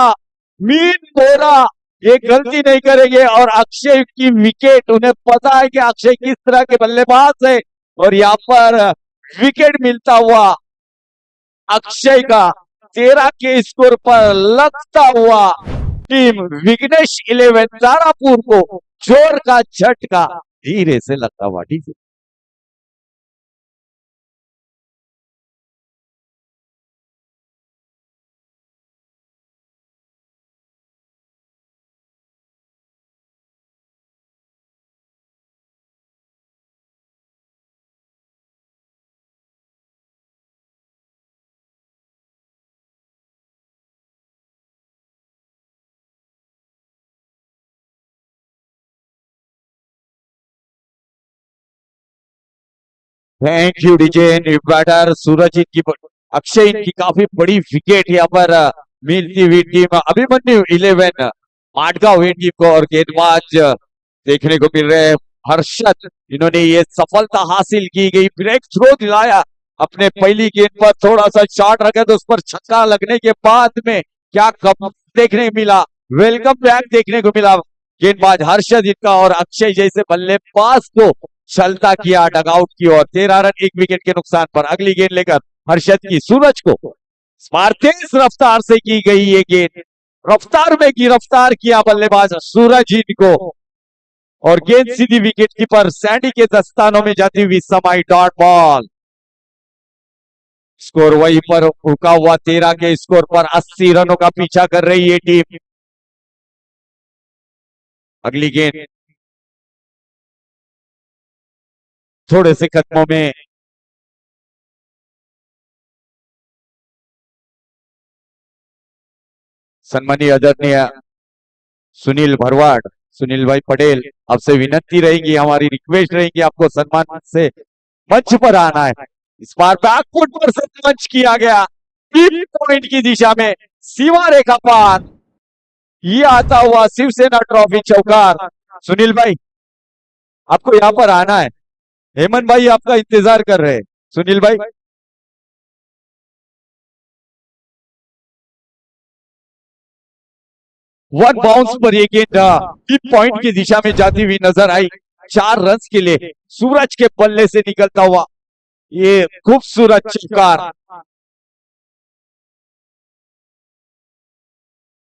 मीन बोरा ये गलती नहीं करेंगे और अक्षय की विकेट उन्हें पता है कि अक्षय किस तरह के बल्लेबाज है और यहाँ पर विकेट मिलता हुआ अक्षय का 13 के स्कोर पर लगता हुआ टीम विघ्नेश 11 तारापुर को जोर का झटका धीरे से लगता हुआ ठीक है थैंक यू डीजे बैटर सूरज की अक्षय इनकी काफी बड़ी विकेट यहाँ पर मिलती हुई टीम अभिमन्यु 11 माटगांव ए टीम को और गेंदबाज देखने को मिल रहे हैं हर्षद इन्होंने ये सफलता हासिल की गई ब्रेक थ्रो दिलाया अपने पहली गेंद पर थोड़ा सा शॉट रखे तो उस पर छक्का लगने के बाद में क्या कम देखने मिला वेलकम बैक देखने को मिला गेंदबाज हर्षद इनका और अक्षय जैसे बल्लेबाज को चलता किया डगआउट की ओर 13 रन 1 विकेट के नुकसान पर अगली गेंद लेकर हर्षद की सूरज को तेज रफ्तार से की गई ये गेंद रफ्तार में गिरफ्तार किया बल्लेबाज सूरज इनको और गेंद सीधी विकेट कीपर सैंडी के दस्तानों में जाती हुई समाई डॉट बॉल स्कोर वहीं पर रुका हुआ 13 के स्कोर पर 80 रनों का पीछा कर रही है टीम अगली गेंद थोड़े से कदमों में सम्मानीय आदरणीय सुनील भरवाड़ सुनील भाई पटेल आपसे विनती रहेगी हमारी रिक्वेस्ट रहेगी आपको सम्मान से मंच पर आना है इस बार बैकफुट पर से मंच किया गया पॉइंट की दिशा में सीमा रेखा पार ये आता हुआ शिवसेना ट्रॉफी चौकार सुनील भाई आपको यहाँ पर आना है हेमंत भाई आपका इंतजार कर रहे हैं सुनील भाई वन बाउंस पर ये गेंद डीप पॉइंट की दिशा में जाती हुई नजर आई 4 रन के लिए सूरज के बल्ले से निकलता हुआ ये खूबसूरत चौकार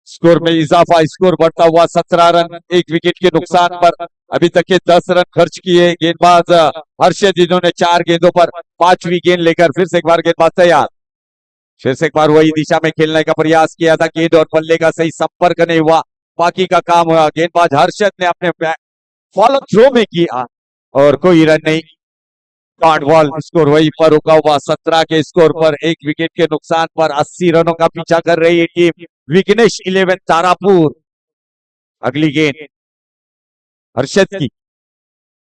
स्कोर में इजाफा स्कोर बढ़ता हुआ 17 रन 1 विकेट के नुकसान पर अभी तक के 10 रन खर्च किए गेंदबाज हर्षद इन्होंने 4 गेंदों पर 5वीं गेंद लेकर फिर से एक बार गेंदबाज तैयार फिर से एक बार वही दिशा में खेलने का प्रयास किया था गेंद और बल्ले का सही संपर्क नहीं हुआ बाकी का काम हुआ। गेंदबाज हर्षद ने अपने फॉलो थ्रो में किया और कोई रन नहीं। डॉट बॉल स्कोर वही पर रुका हुआ 17 के स्कोर पर, एक विकेट के नुकसान पर 80 रनों का पीछा कर रही है टीम विघ्नेश 11 तारापुर। अगली गेंद हर्षद की,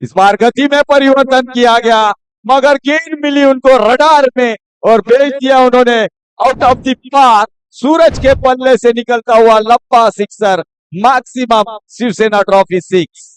इस बार गति में परिवर्तन किया गया मगर गेंद मिली उनको रडार में और भेज दिया उन्होंने आउट ऑफ द पार। सूरज के पल्ले से निकलता हुआ लंबा sixer, maximum Shivsena trophy 6।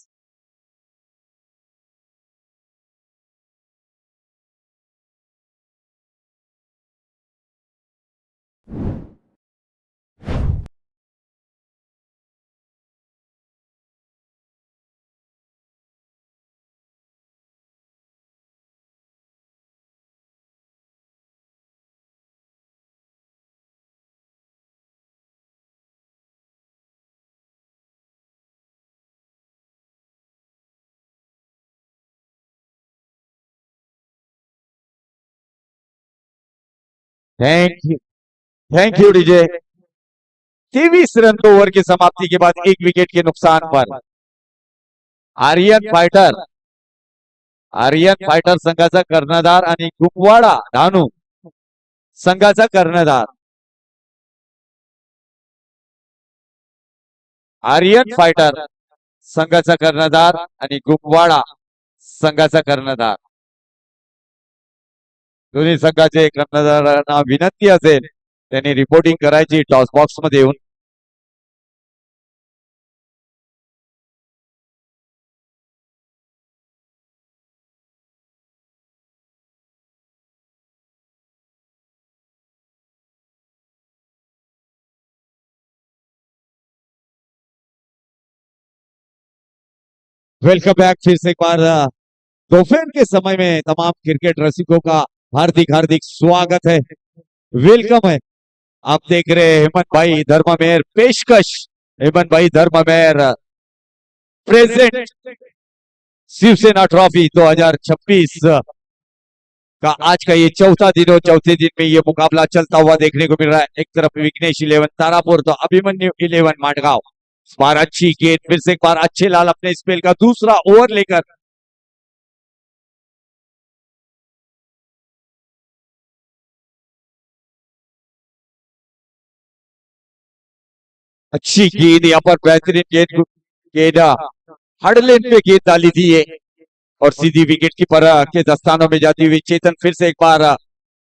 Thank you, thank you DJ. 23 run के ओवर की समाप्ति के बाद एक विकेट के नुकसान पर आर्यन फायटर संघाचा कर्णधार आणि कुपवाडा धानू संघाचा कर्णधार। आर्यन फायटर संघाचा कर्णधार आणि कुपवाडा संघाचा कर्णधार। दोन्ही संघाचे कर्णधारांना विनंती असेल त्यांनी रिपोर्टिंग करायची टॉस बॉक्स मध्ये येऊन। वेलकम बैक फिर से एक बार दोपहर के समय में तमाम क्रिकेट रसिकों का हार्दिक हार्दिक स्वागत है, वेलकम है। आप देख रहे हैं हेमंत भाई धर्ममेर पेशकश, हेमंत भाई धर्ममेर प्रेजेंट शिवसेना ट्रॉफी 2026 का आज का ये चौथा दिन हो। चौथे दिन में ये मुकाबला चलता हुआ देखने को मिल रहा है। एक तरफ विघ्नेश 11 तारापुर तो अभिमन्यु 11 माटगांव। इस बार अच्छी गेंद, फिर से एक बार अच्छे लाल अपने स्पेल का दूसरा ओवर लेकर अच्छी गेंद, यहाँ पर बेहतरीन गेंद हडलेन पे गेंद डाली थी ये और सीधी विकेट कीपर के दस्तानों में जाती हुई चेतन फिर से एक बार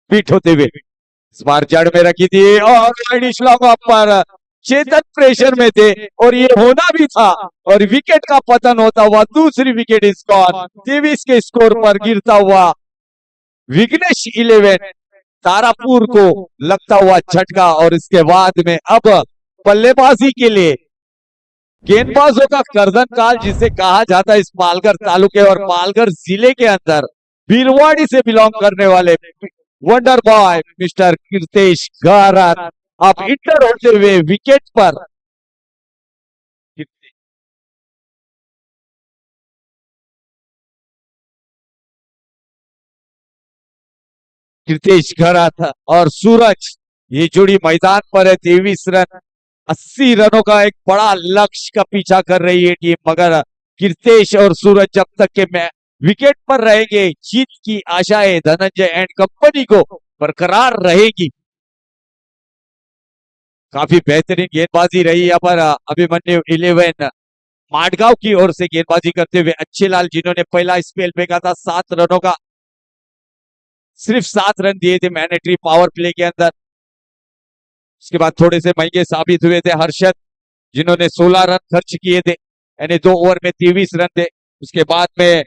पीठ होते हुए इस बार जड़ में रखी थी और पर चेतन प्रेशर में थे और ये होना भी था और विकेट का पतन होता हुआ दूसरी विकेट स्कोर 23 के स्कोर पर गिरता हुआ विघ्नेश 11 तारापुर को लगता हुआ झटका। और इसके बाद में अब बल्लेबाजी के लिए गेंदबाजों का कर्दन काल जिसे कहा जाता है इस पालघर तालुके और पालघर जिले के अंदर बीरवाड़ी से बिलोंग करने वाले वंडर बॉय मिस्टर कीर्तेश गारत आप इंटर होते हुए विकेट पर कीर्तेश गारत और सूरज ये जोड़ी मैदान पर है। 23 रन 80 रनों का एक बड़ा लक्ष्य का पीछा कर रही है टीम, मगर कीर्तेश और सूरज जब तक के विकेट पर रहेंगे जीत की आशाएं धनंजय एंड कंपनी को बरकरार रहेगी। काफी बेहतरीन गेंदबाजी रही यहाँ पर अभिमन्यु 11 माटगांव की ओर से गेंदबाजी करते हुए अच्छे लाल जिन्होंने पहला स्पेल फेंका था 7 रनों का, सिर्फ 7 रन दिए थे मैंडेटरी पावर प्ले के अंदर। उसके बाद थोड़े से महंगे साबित हुए थे हर्षद जिन्होंने 16 रन खर्च किए थे, यानी 2 ओवर में 23 रन थे। उसके बाद में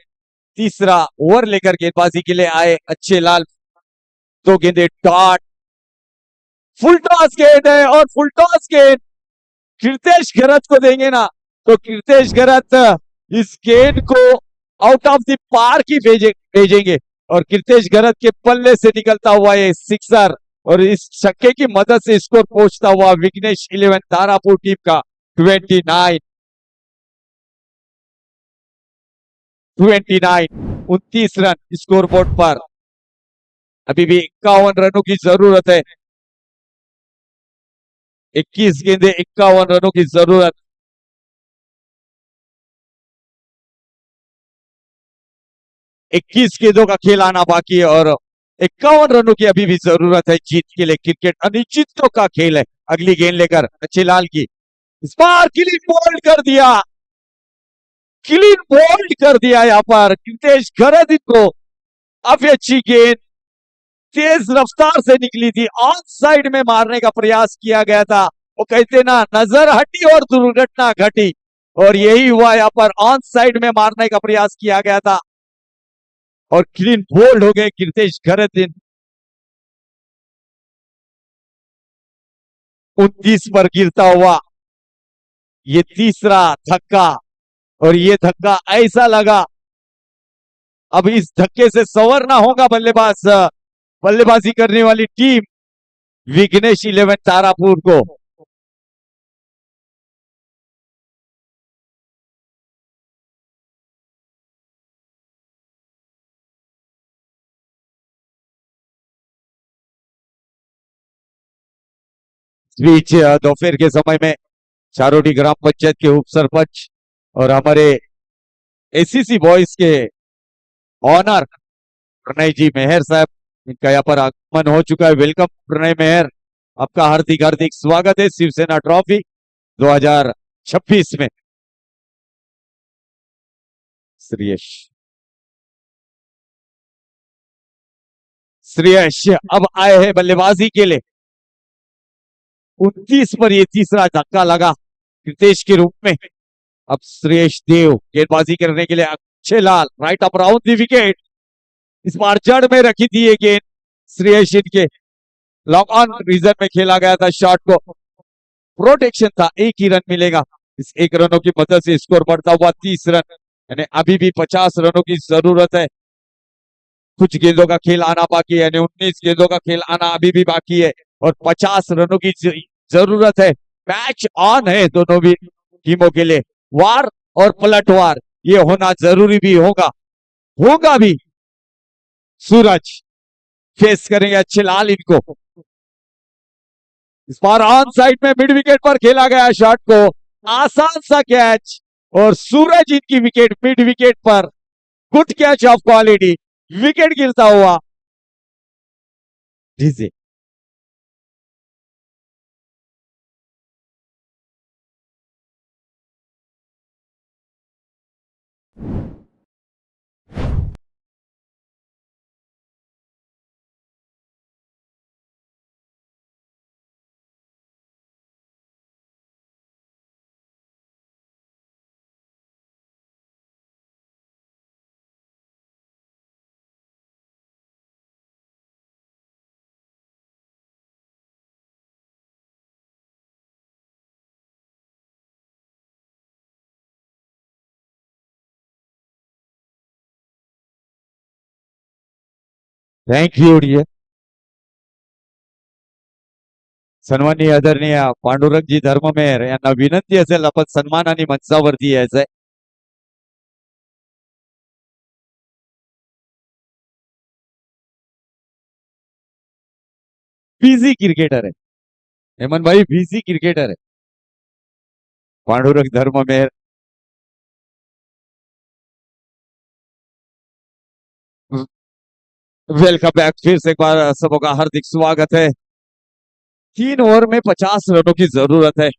तीसरा ओवर लेकर गेंदबाजी के लिए आए अच्छे लाल, 2 गेंदे डॉट, फुल टॉस गेंद है और फुल टॉस गेंद कीर्तेश गरत को देंगे ना तो कीर्तेश गरत इस गेंद को आउट ऑफ द पार्क ही भेजेंगे और कीर्तेश गरत के पल्ले से निकलता हुआ ये सिक्सर और इस छक्के की मदद से स्कोर पहुंचता हुआ विघ्नेश 11 तारापुर टीम का 29 रन स्कोर बोर्ड पर। अभी भी 51 रनों की जरूरत है, 21 गेंदे 51 रनों की जरूरत। 21 गेंदों का खेल आना बाकी है और 51 रनों की अभी भी जरूरत है जीत के लिए। क्रिकेट अनिश्चितों का खेल है। अगली गेंद लेकर अच्छे लाल की, इस बार क्लीन बोल्ड कर दिया, क्लीन बोल्ड कर दिया यहाँ पर कृतेश गरद को। काफी अच्छी गेंद तेज रफ्तार से निकली थी, ऑन साइड में मारने का प्रयास किया गया था। वो कहते ना, नजर हटी और दुर्घटना घटी, और यही हुआ यहाँ पर। ऑन साइड में मारने का प्रयास किया गया था और क्लीन बोल्ड हो गए कृतेश गरद। 29 पर गिरता हुआ ये तीसरा धक्का, और ये धक्का ऐसा लगा अब इस धक्के से संवरना होगा बल्लेबाजी करने वाली टीम विघ्नेश 11 तारापुर को। इस बीच दोपहर के समय में चारोटी ग्राम पंचायत के उप सरपंच और हमारे एसीसी बॉयज के ऑनर प्रणय जी मेहर साहब, इनका यहाँ पर आगमन हो चुका है। वेलकम प्रणय मेहर, आपका हार्दिक हार्दिक स्वागत है शिवसेना ट्रॉफी 2026 में। श्रेयस श्रेयस अब आए हैं बल्लेबाजी के लिए। 29 पर ये तीसरा धक्का लगा कृतेश के रूप में। अब श्रेयस देव गेंदबाजी करने के लिए, Achhe Lal right up round the wicket. इस बार जड़ में रखी थी ये गेंद श्रेयस के, लॉन्ग ऑन रीजन में खेला गया था शॉट को, प्रोटेक्शन था, एक ही रन मिलेगा। इस एक रनों की मदद से स्कोर बढ़ता हुआ 30 रन, यानी अभी भी 50 रनों की जरूरत है। कुछ गेंदों का खेल आना बाकी है, यानी 19 गेंदों का खेल आना अभी भी बाकी है और 50 रनों की जरूरत है। मैच ऑन है दोनों भी टीमों के लिए, वार और पलटवार ये होना जरूरी भी होगा भी। सूरज फेस करेंगे अच्छे लाल इनको। इस बार ऑन साइड में मिड विकेट पर खेला गया शॉट को, आसान सा कैच और सूरज इनकी विकेट मिड विकेट पर। Good catch of quality, wicket गिरता हुआ। जी थँक यू डियर. सन्माननीय आदरणीय पांडुरंगजी धर्ममेर यांना विनंती असेल आपण सन्मानाने मंचावरती यायचंय. बिझी क्रिकेटर है हेमंत भाई, बिझी क्रिकेटर है पांडुरंग धर्ममेर. वेलकम बैक, फिर से एक बार सबों का हार्दिक स्वागत है. 3 ओवर में 50 रनों की जरूरत है.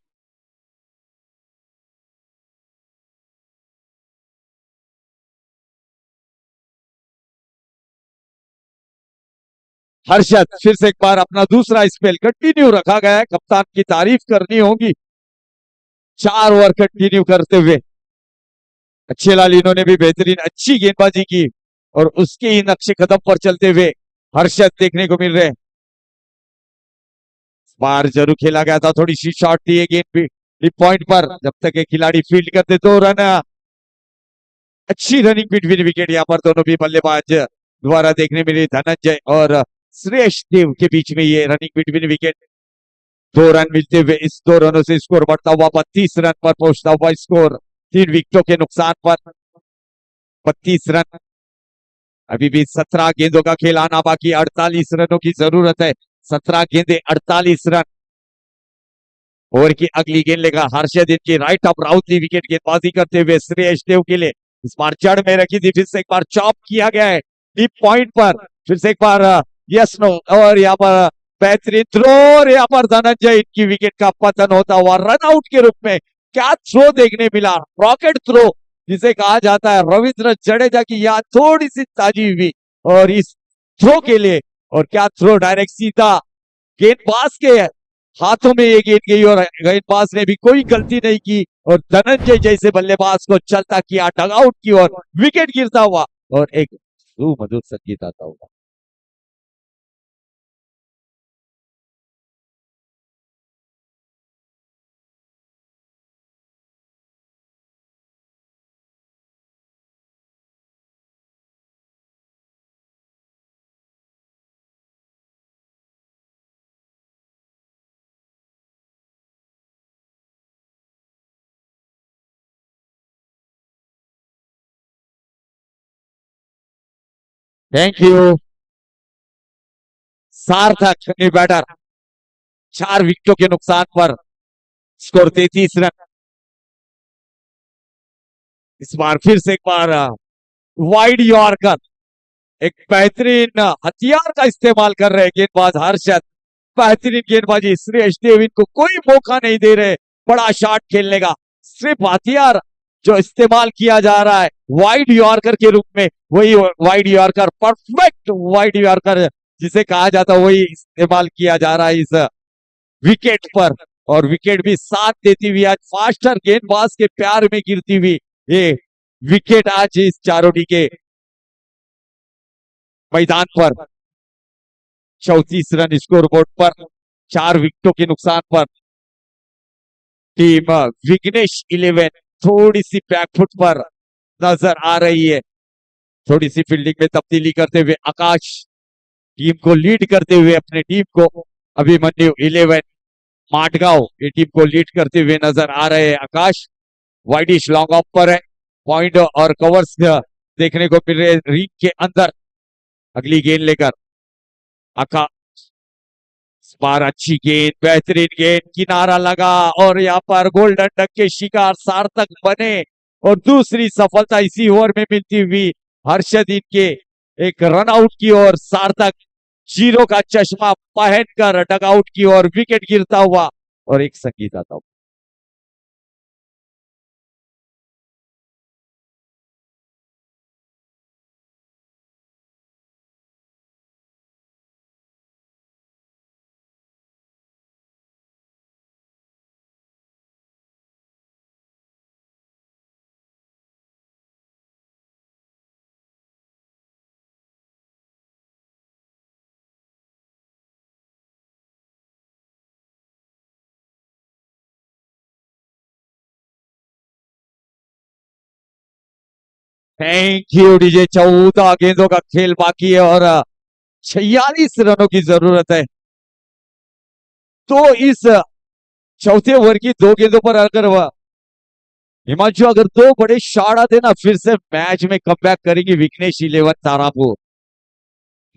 हर्षद फिर से एक बार अपना दूसरा स्पेल कंटिन्यू रखा गया है, कप्तान की तारीफ करनी होगी. 4 ओवर कंटिन्यू करते हुए अच्छे लाल इन्होंने भी बेहतरीन अच्छी गेंदबाजी की और उसके ही नक्शे कदम पर चलते हुए हर्षद देखने को मिल रहे हैं. बार जरूर खेला गया था, थोड़ी सी शॉट थी गेंद पॉइंट पर, जब तक ये खिलाड़ी फील्ड करते 2 रन. अच्छी रनिंग बिटवीन विकेट यहाँ पर दोनों भी बल्लेबाज द्वारा देखने मिली. धनंजय और श्रेयस देव के बीच में ये रनिंग बिटवीन विकेट. 2 रन मिलते हुए इस 2 रनों से स्कोर बढ़ता हुआ 32 रन पर पहुंचता हुआ स्कोर 3 विकेटों के नुकसान पर 32 रन. अभी भी 17 गेंदों का खेल आना बाकी, 48 रनों की जरूरत है. 17 गेंदे 48 रन. ओवर की अगली गेंद लेगा हर्षद इनकी right of round the wicket गेंदबाजी करते हुए श्रेयस देव के लिए. इस बार जड़ में रखी थी, फिर से एक बार चॉप किया गया है डीप पॉइंट पर, फिर से एक बार यस नो, और यहाँ पर बेहतरीन थ्रो, और यहाँ पर धनंजय इनकी विकेट का पतन होता हुआ रन आउट के रूप में। क्या थ्रो देखने मिला, रॉकेट थ्रो जिसे कहा जाता है। रविंद्र जडेजा की याद थोड़ी सी ताजी हुई और इस थ्रो के लिए, और क्या थ्रो, डायरेक्ट सीधा गेंदबाज के हाथों में ये गेंद गई और गेंदबाज ने भी कोई गलती नहीं की, और धनंजय जैसे बल्लेबाज को चलता किया डगआउट की और विकेट गिरता हुआ, और एक सुमधुर संगीत आता हुआ। थैंक यू सार्थक, बैटर। 4 विकेटों के नुकसान पर स्कोर 33 रन। इस बार फिर से एक बार वाइड यॉर्कर, एक बेहतरीन हथियार का इस्तेमाल कर रहे गेंदबाज हर्षद। बेहतरीन गेंदबाजी, श्रेयस देव इनको कोई मौका नहीं दे रहे बड़ा शॉट खेलने का। सिर्फ हथियार जो इस्तेमाल किया जा रहा है वाइड यॉर्कर के रूप में, वही wide yorker, perfect wide yorker जिसे कहा जाता है, वही इस्तेमाल किया जा रहा है इस विकेट पर। और विकेट भी साथ देती हुई, आज फास्टर गेंदबाज के प्यार में गिरती हुई ये विकेट आज इस चारोटी के मैदान पर। 34 रन स्कोर बोर्ड पर, 4 विकेटों के नुकसान पर टीम विघ्नेश 11 थोड़ी सी बैकफुट पर नजर आ रही है। थोड़ी सी फील्डिंग में तब्दीली करते हुए आकाश टीम को लीड करते हुए, अपने टीम को अभिमन्यु 11 माटगांव ये टीम को लीड करते हुए नजर आ रहे हैं। आकाश वाइडिश लॉन्ग ऑफ पर है, पॉइंट और कवर्स देखने को मिल रहे रिंग के अंदर। अगली गेंद लेकर आकाश, इस बार अच्छी गेंद, बेहतरीन गेंद, किनारा लगा, और यहाँ पर गोल्डन डक के शिकार सार्थक बने, और दूसरी सफलता इसी ओवर में मिलती हुई हर्षद इनके एक रन आउट की ओर। सार्थक जीरो का चश्मा पहनकर डग आउट की ओर, विकेट गिरता हुआ, और एक संगीत आता हुआ। Thank you DJ. 14 गेंदों का खेल बाकी है और 46 रनों की जरूरत है। तो इस चौथे ओवर की 2 गेंदों पर अगर वह हिमांशु अगर 2 बड़े शॉट आते ना, फिर से मैच में कमबैक करेंगे विघ्नेश 11 तारापुर।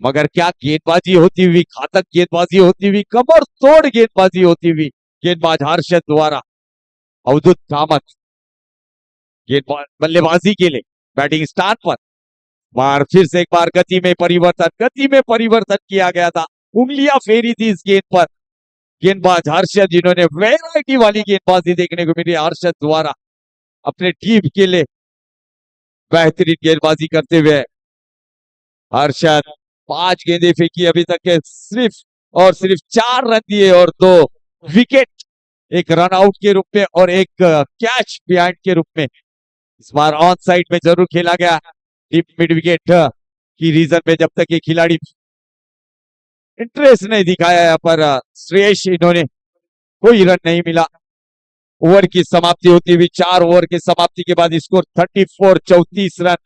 मगर क्या गेंदबाजी होती हुई, घातक गेंदबाजी होती हुई, कमर तोड़ गेंदबाजी होती हुई गेंदबाज हर्षद द्वारा। अवधुत कामत गेंदबाज बल्लेबाजी के लिए बैटिंग स्टार्ट पर, बार फिर से एक बार गति में परिवर्तन किया गया था। उंगलियां फेरी थी इस गेंद पर गेंदबाज हर्षद, जिन्होंने वैरायटी वाली गेंदबाजी देखने को मिली हर्षद द्वारा अपने टीम के लिए। बेहतरीन गेंदबाजी करते हुए हर्षद 5 गेंदें फेंकी अभी तक के, सिर्फ और सिर्फ 4 रन दिए और 2 विकेट, एक रन आउट के रूप में और एक कैच बिहाइंड के रूप में। इस बार ऑन साइड में जरूर खेला गया डीप मिड विकेट की रीजन में, जब तक ये खिलाड़ी इंटरेस्ट नहीं दिखाया यहाँ पर श्रेयस, इन्होंने कोई रन नहीं मिला। ओवर की समाप्ति होती हुई, 4 ओवर की समाप्ति के बाद स्कोर 34, 34 रन।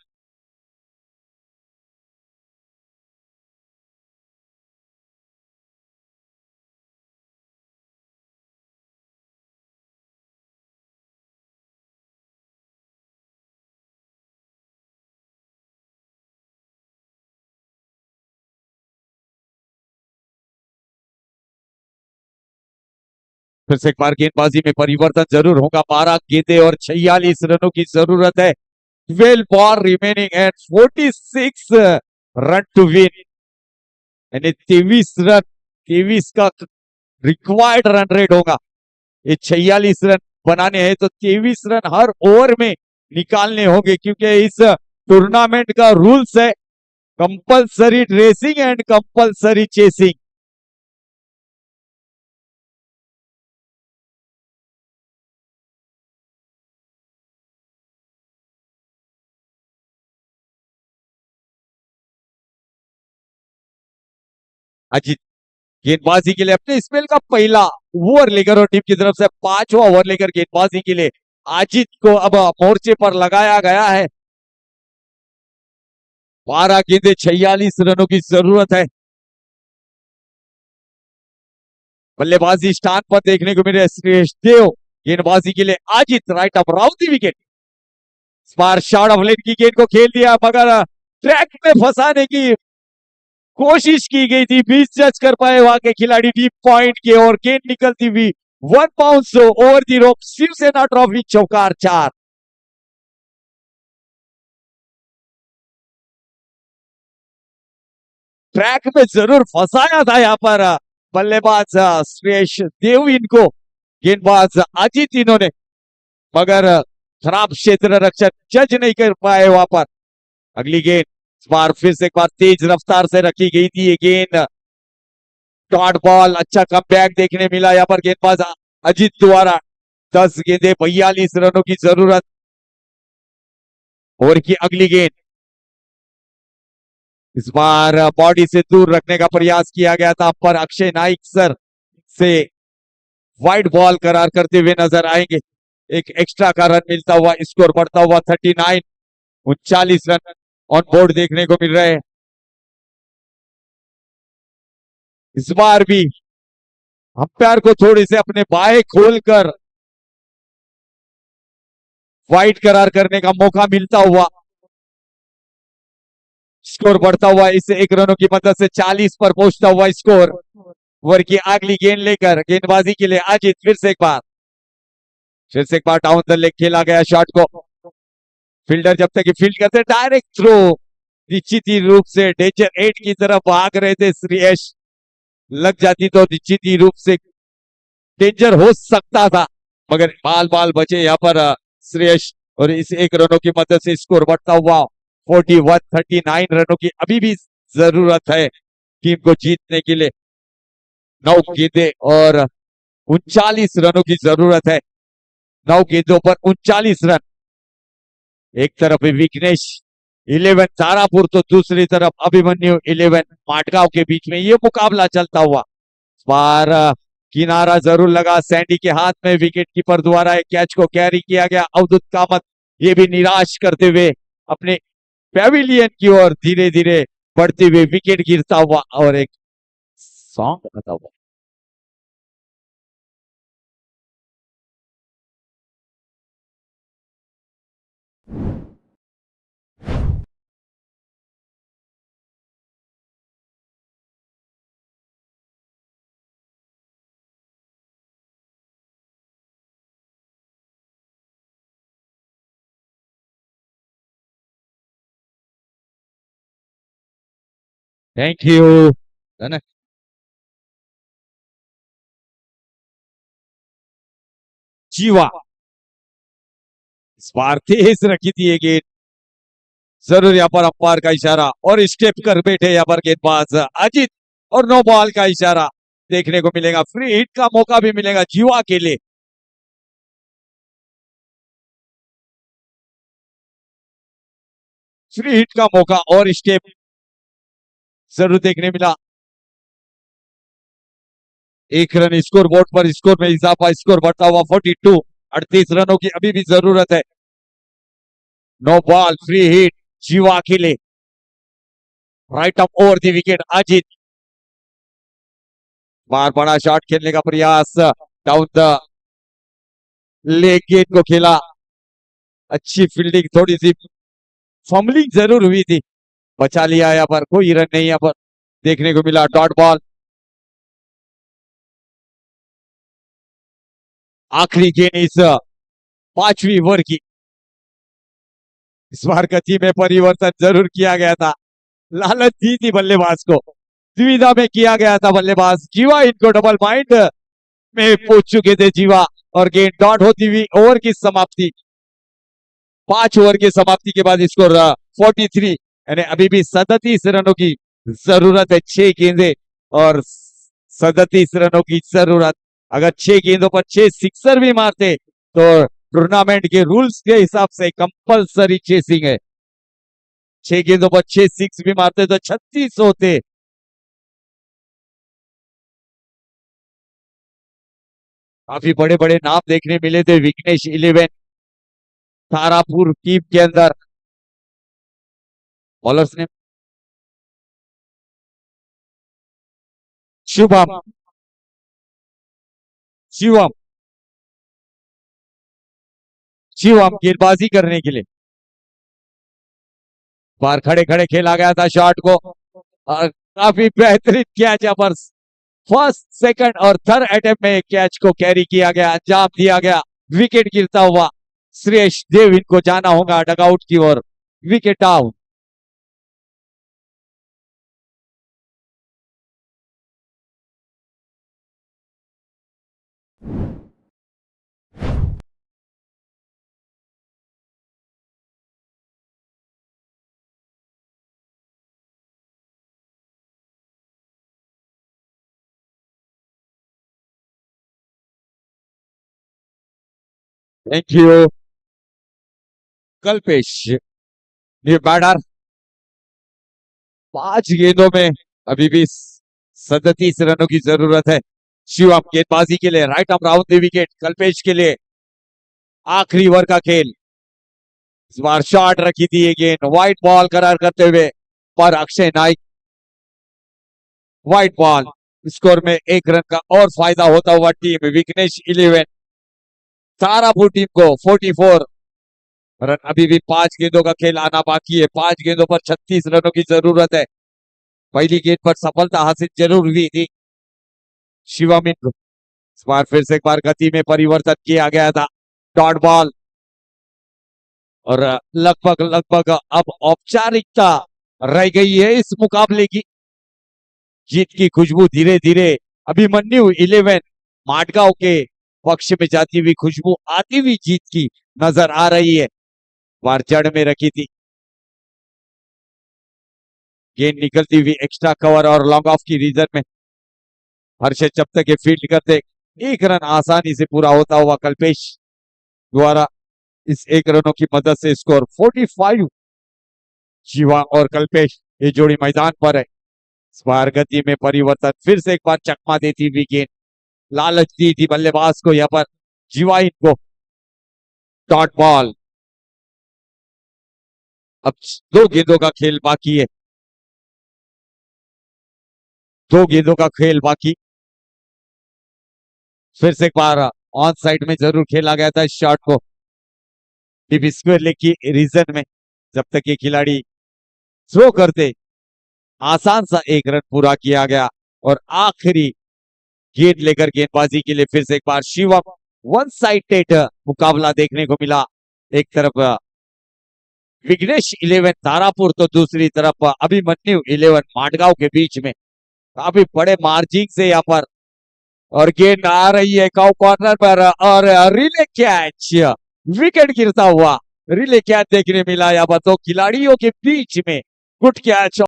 फिर से एक बार गेंदबाजी में परिवर्तन जरूर होगा। 12 गेंदें और 46 रनों की जरूरत है 12 ball remaining and 46 run to win. यानी 23 का रिक्वायर्ड रन रेट होगा। ये 46 रन बनाने हैं तो 23 रन हर ओवर में निकालने होंगे, क्योंकि इस टूर्नामेंट का रूल्स है compulsory racing and compulsory chasing. Ajit गेंदबाजी के लिए अपने स्पेल का पहला ओवर लेकर और टीम की तरफ से 5वां ओवर लेकर गेंदबाजी के लिए अजीत को अब मोर्चे पर लगाया गया है। 12 गेंदे 46 रनों की जरूरत है। बल्लेबाजी स्टान पर देखने को मिले श्रेयस देव। गेंदबाजी के लिए Ajit right up round the wicket. Spar shot of leg की गेंद को खेल दिया, मगर ट्रैक में फंसाने की कोशिश की गई थी, बीच जज कर पाए वहां के खिलाड़ी डीप पॉइंट के, और गेंद निकलती हुई 1 bounce over the rope. Shivsena trophy चौकार 4। ट्रैक में जरूर फंसाया था यहाँ पर बल्लेबाज श्रेयस देव इनको, गेंदबाज अजीत इन्होंने, मगर खराब क्षेत्र रक्षक जज नहीं कर पाए वहां पर। अगली गेंद इस बार फिर से एक बार तेज रफ्तार से रखी गई थी। ये गेंद डॉट बॉल, अच्छा कमबैक देखने मिला यहाँ पर गेंदबाज अजीत द्वारा। 10 गेंदे 42 रनों की जरूरत। ओवर की अगली गेंद इस बार बॉडी से दूर रखने का प्रयास किया गया था, पर अक्षय नाइक सर से वाइड बॉल करार करते हुए नजर आएंगे। एक एक्स्ट्रा का रन मिलता हुआ, स्कोर बढ़ता हुआ 39। 39 रन ऑन बोर्ड देखने को मिल रहे हैं। इस बार भी अंपायर को थोड़ी से अपने बाएं खोलकर वाइड करार करने का मौका मिलता हुआ, स्कोर बढ़ता हुआ इस 1 रनों की मदद से 40 पर पहुंचता हुआ स्कोर। ओवर की अगली गेंद लेकर गेंदबाजी के लिए अजीत फिर से एक बार डाउन द लेग खेला गया शॉट को। फील्डर जब तक फील्ड करते डायरेक्ट थ्रो, निश्चित ही रूप से डेंजर 8 की तरफ भाग रहे थे श्रेयस, लग जाती तो निश्चित ही रूप से डेंजर हो सकता था, मगर बाल बाल बचे यहाँ पर श्रेयस, और इस 1 रनों की मदद से स्कोर बढ़ता हुआ 39 रनों की अभी भी जरूरत है टीम को जीतने के लिए। 9 गेंदे और 39 रनों की जरूरत है। 9 गेंदों पर 39 रन। एक तरफ विघ्नेश 11 तारापुर तो दूसरी तरफ अभिमन्यु 11 माटगांव के बीच में ये मुकाबला चलता हुआ। बार किनारा जरूर लगा सैंडी के हाथ में, विकेट कीपर द्वारा एक कैच को कैरी किया गया। अवधुत कामत ये भी निराश करते हुए अपने पेविलियन की ओर धीरे धीरे बढ़ते हुए विकेट गिरता हुआ, और एक सॉन्ग आता हुआ। Thank you. जीवा इस बार तेज रखी थी ये गेंद, जरूर यहाँ पर अंपायर का इशारा और स्टेप कर बैठे यहाँ पर गेंदबाज अजीत, और नो बॉल का इशारा देखने को मिलेगा। फ्री हिट का मौका भी मिलेगा जीवा के लिए। फ्री हिट का मौका और स्टेप जरूर देखने मिला। 1 रन स्कोर बोर्ड पर, स्कोर में इजाफा, स्कोर बढ़ता हुआ 42। 38 रनों की अभी भी जरूरत है। No ball, free hit Jeeva के लिए। Right up over the wicket Ajit. बार बड़ा शॉट खेलने का प्रयास, डाउन द लेग गेंद को खेला। अच्छी फील्डिंग, थोड़ी सी फंबलिंग जरूर हुई थी, बचा लिया यहाँ पर, कोई रन नहीं यहाँ पर देखने को मिला। Dot ball. आखिरी गेंद इस 5वीं ओवर की। इस बार गति में परिवर्तन जरूर किया गया था, लालच दी थी बल्लेबाज को, दुविधा में किया गया था बल्लेबाज। जीवा इनको डबल माइंड में पहुंच चुके थे जीवा, और गेंद डॉट होती हुई ओवर की समाप्ति। 5 ओवर की समाप्ति के बाद स्कोर 43, यानी अभी भी 37 रनों की जरूरत है। 6 गेंदे और 37 रनों की जरूरत। अगर 6 गेंदों पर 6 सिक्सर भी मारते तो टूर्नामेंट के रूल्स के हिसाब से कंपलसरी चेसिंग है। 6 गेंदों पर 6 सिक्स भी मारते तो 36 होते। काफी बड़े बड़े नाम देखने मिले थे विघ्नेश 11 तारापुर टीम के अंदर। बॉलर्स ने शुभम, शिवम, शिवम गेंदबाजी करने के लिए बाहर खड़े खड़े खेला गया था शॉट को, और काफी बेहतरीन कैच यहाँ पर फर्स्ट सेकंड और थर्ड अटेम्प्ट में कैच को कैरी किया गया, अंजाम दिया गया। विकेट गिरता हुआ श्रेयस देव इनको जाना होगा डगआउट की ओर। Wicket down. Thank you Kalpesh. ये बैटर 5 गेंदों में अभी भी 37 रनों की जरूरत है। शिवम गेंदबाजी के लिए right arm round the wicket. Kalpesh के लिए आखिरी ओवर का खेल। इस बार शॉट रखी थी ये गेंद व्हाइट बॉल करार करते हुए पर Akshay Naik. White ball. Score में 1 रन का और फायदा होता हुआ टीम विघ्नेश 11 तारापुर टीम को 44 रन। अभी भी 5 गेंदों का खेल आना बाकी है। 5 गेंदों पर 36 रनों की जरूरत है। पहली गेंद पर सफलता हासिल जरूर हुई थी शिवम को। इस बार फिर से एक बार गति में परिवर्तन किया गया था। डॉट बॉल, और लगभग लगभग अब औपचारिकता रह गई है इस मुकाबले की। जीत की खुशबू धीरे धीरे अभिमन्यु 11 माटगांव के पक्ष में जाती हुई खुशबू आती हुई जीत की नजर आ रही है। बार जड़ में रखी थी गेंद निकलती हुई एक्स्ट्रा कवर और लॉन्ग ऑफ की रीजन में। हर्षद जब तक ये फील्ड करते 1 रन आसानी से पूरा होता हुआ कल्पेश द्वारा। इस 1 रनों की मदद से स्कोर 45। शिवा और कल्पेश ये जोड़ी मैदान पर है। इस बार गति में परिवर्तन, फिर से एक बार चकमा देती हुई गेंद। लालच दी थी बल्लेबाज को यहाँ पर जीवाइन को। Dot ball. अब 2 गेंदों का खेल बाकी है। 2 गेंदों का खेल बाकी। फिर से एक बार ऑन साइड में जरूर खेला गया था इस शॉट को डीप स्क्वायर लेग की रीजन में। जब तक ये खिलाड़ी थ्रो करते आसान सा 1 रन पूरा किया गया, और आखिरी गेंद लेकर गेंदबाजी के लिए फिर से एक बार शिवम। 1 साइडेड मुकाबला देखने को मिला। एक तरफ विघ्नेश 11 तारापुर तो दूसरी तरफ अभिमन्यु 11 माटगांव के बीच में काफी बड़े मार्जिन से यहाँ पर। और गेंद आ रही है कॉर्नर पर, और रिले कैच। विकेट गिरता हुआ रिले कैच देखने मिला यहाँ पर 2 खिलाड़ियों के बीच में। Good catch.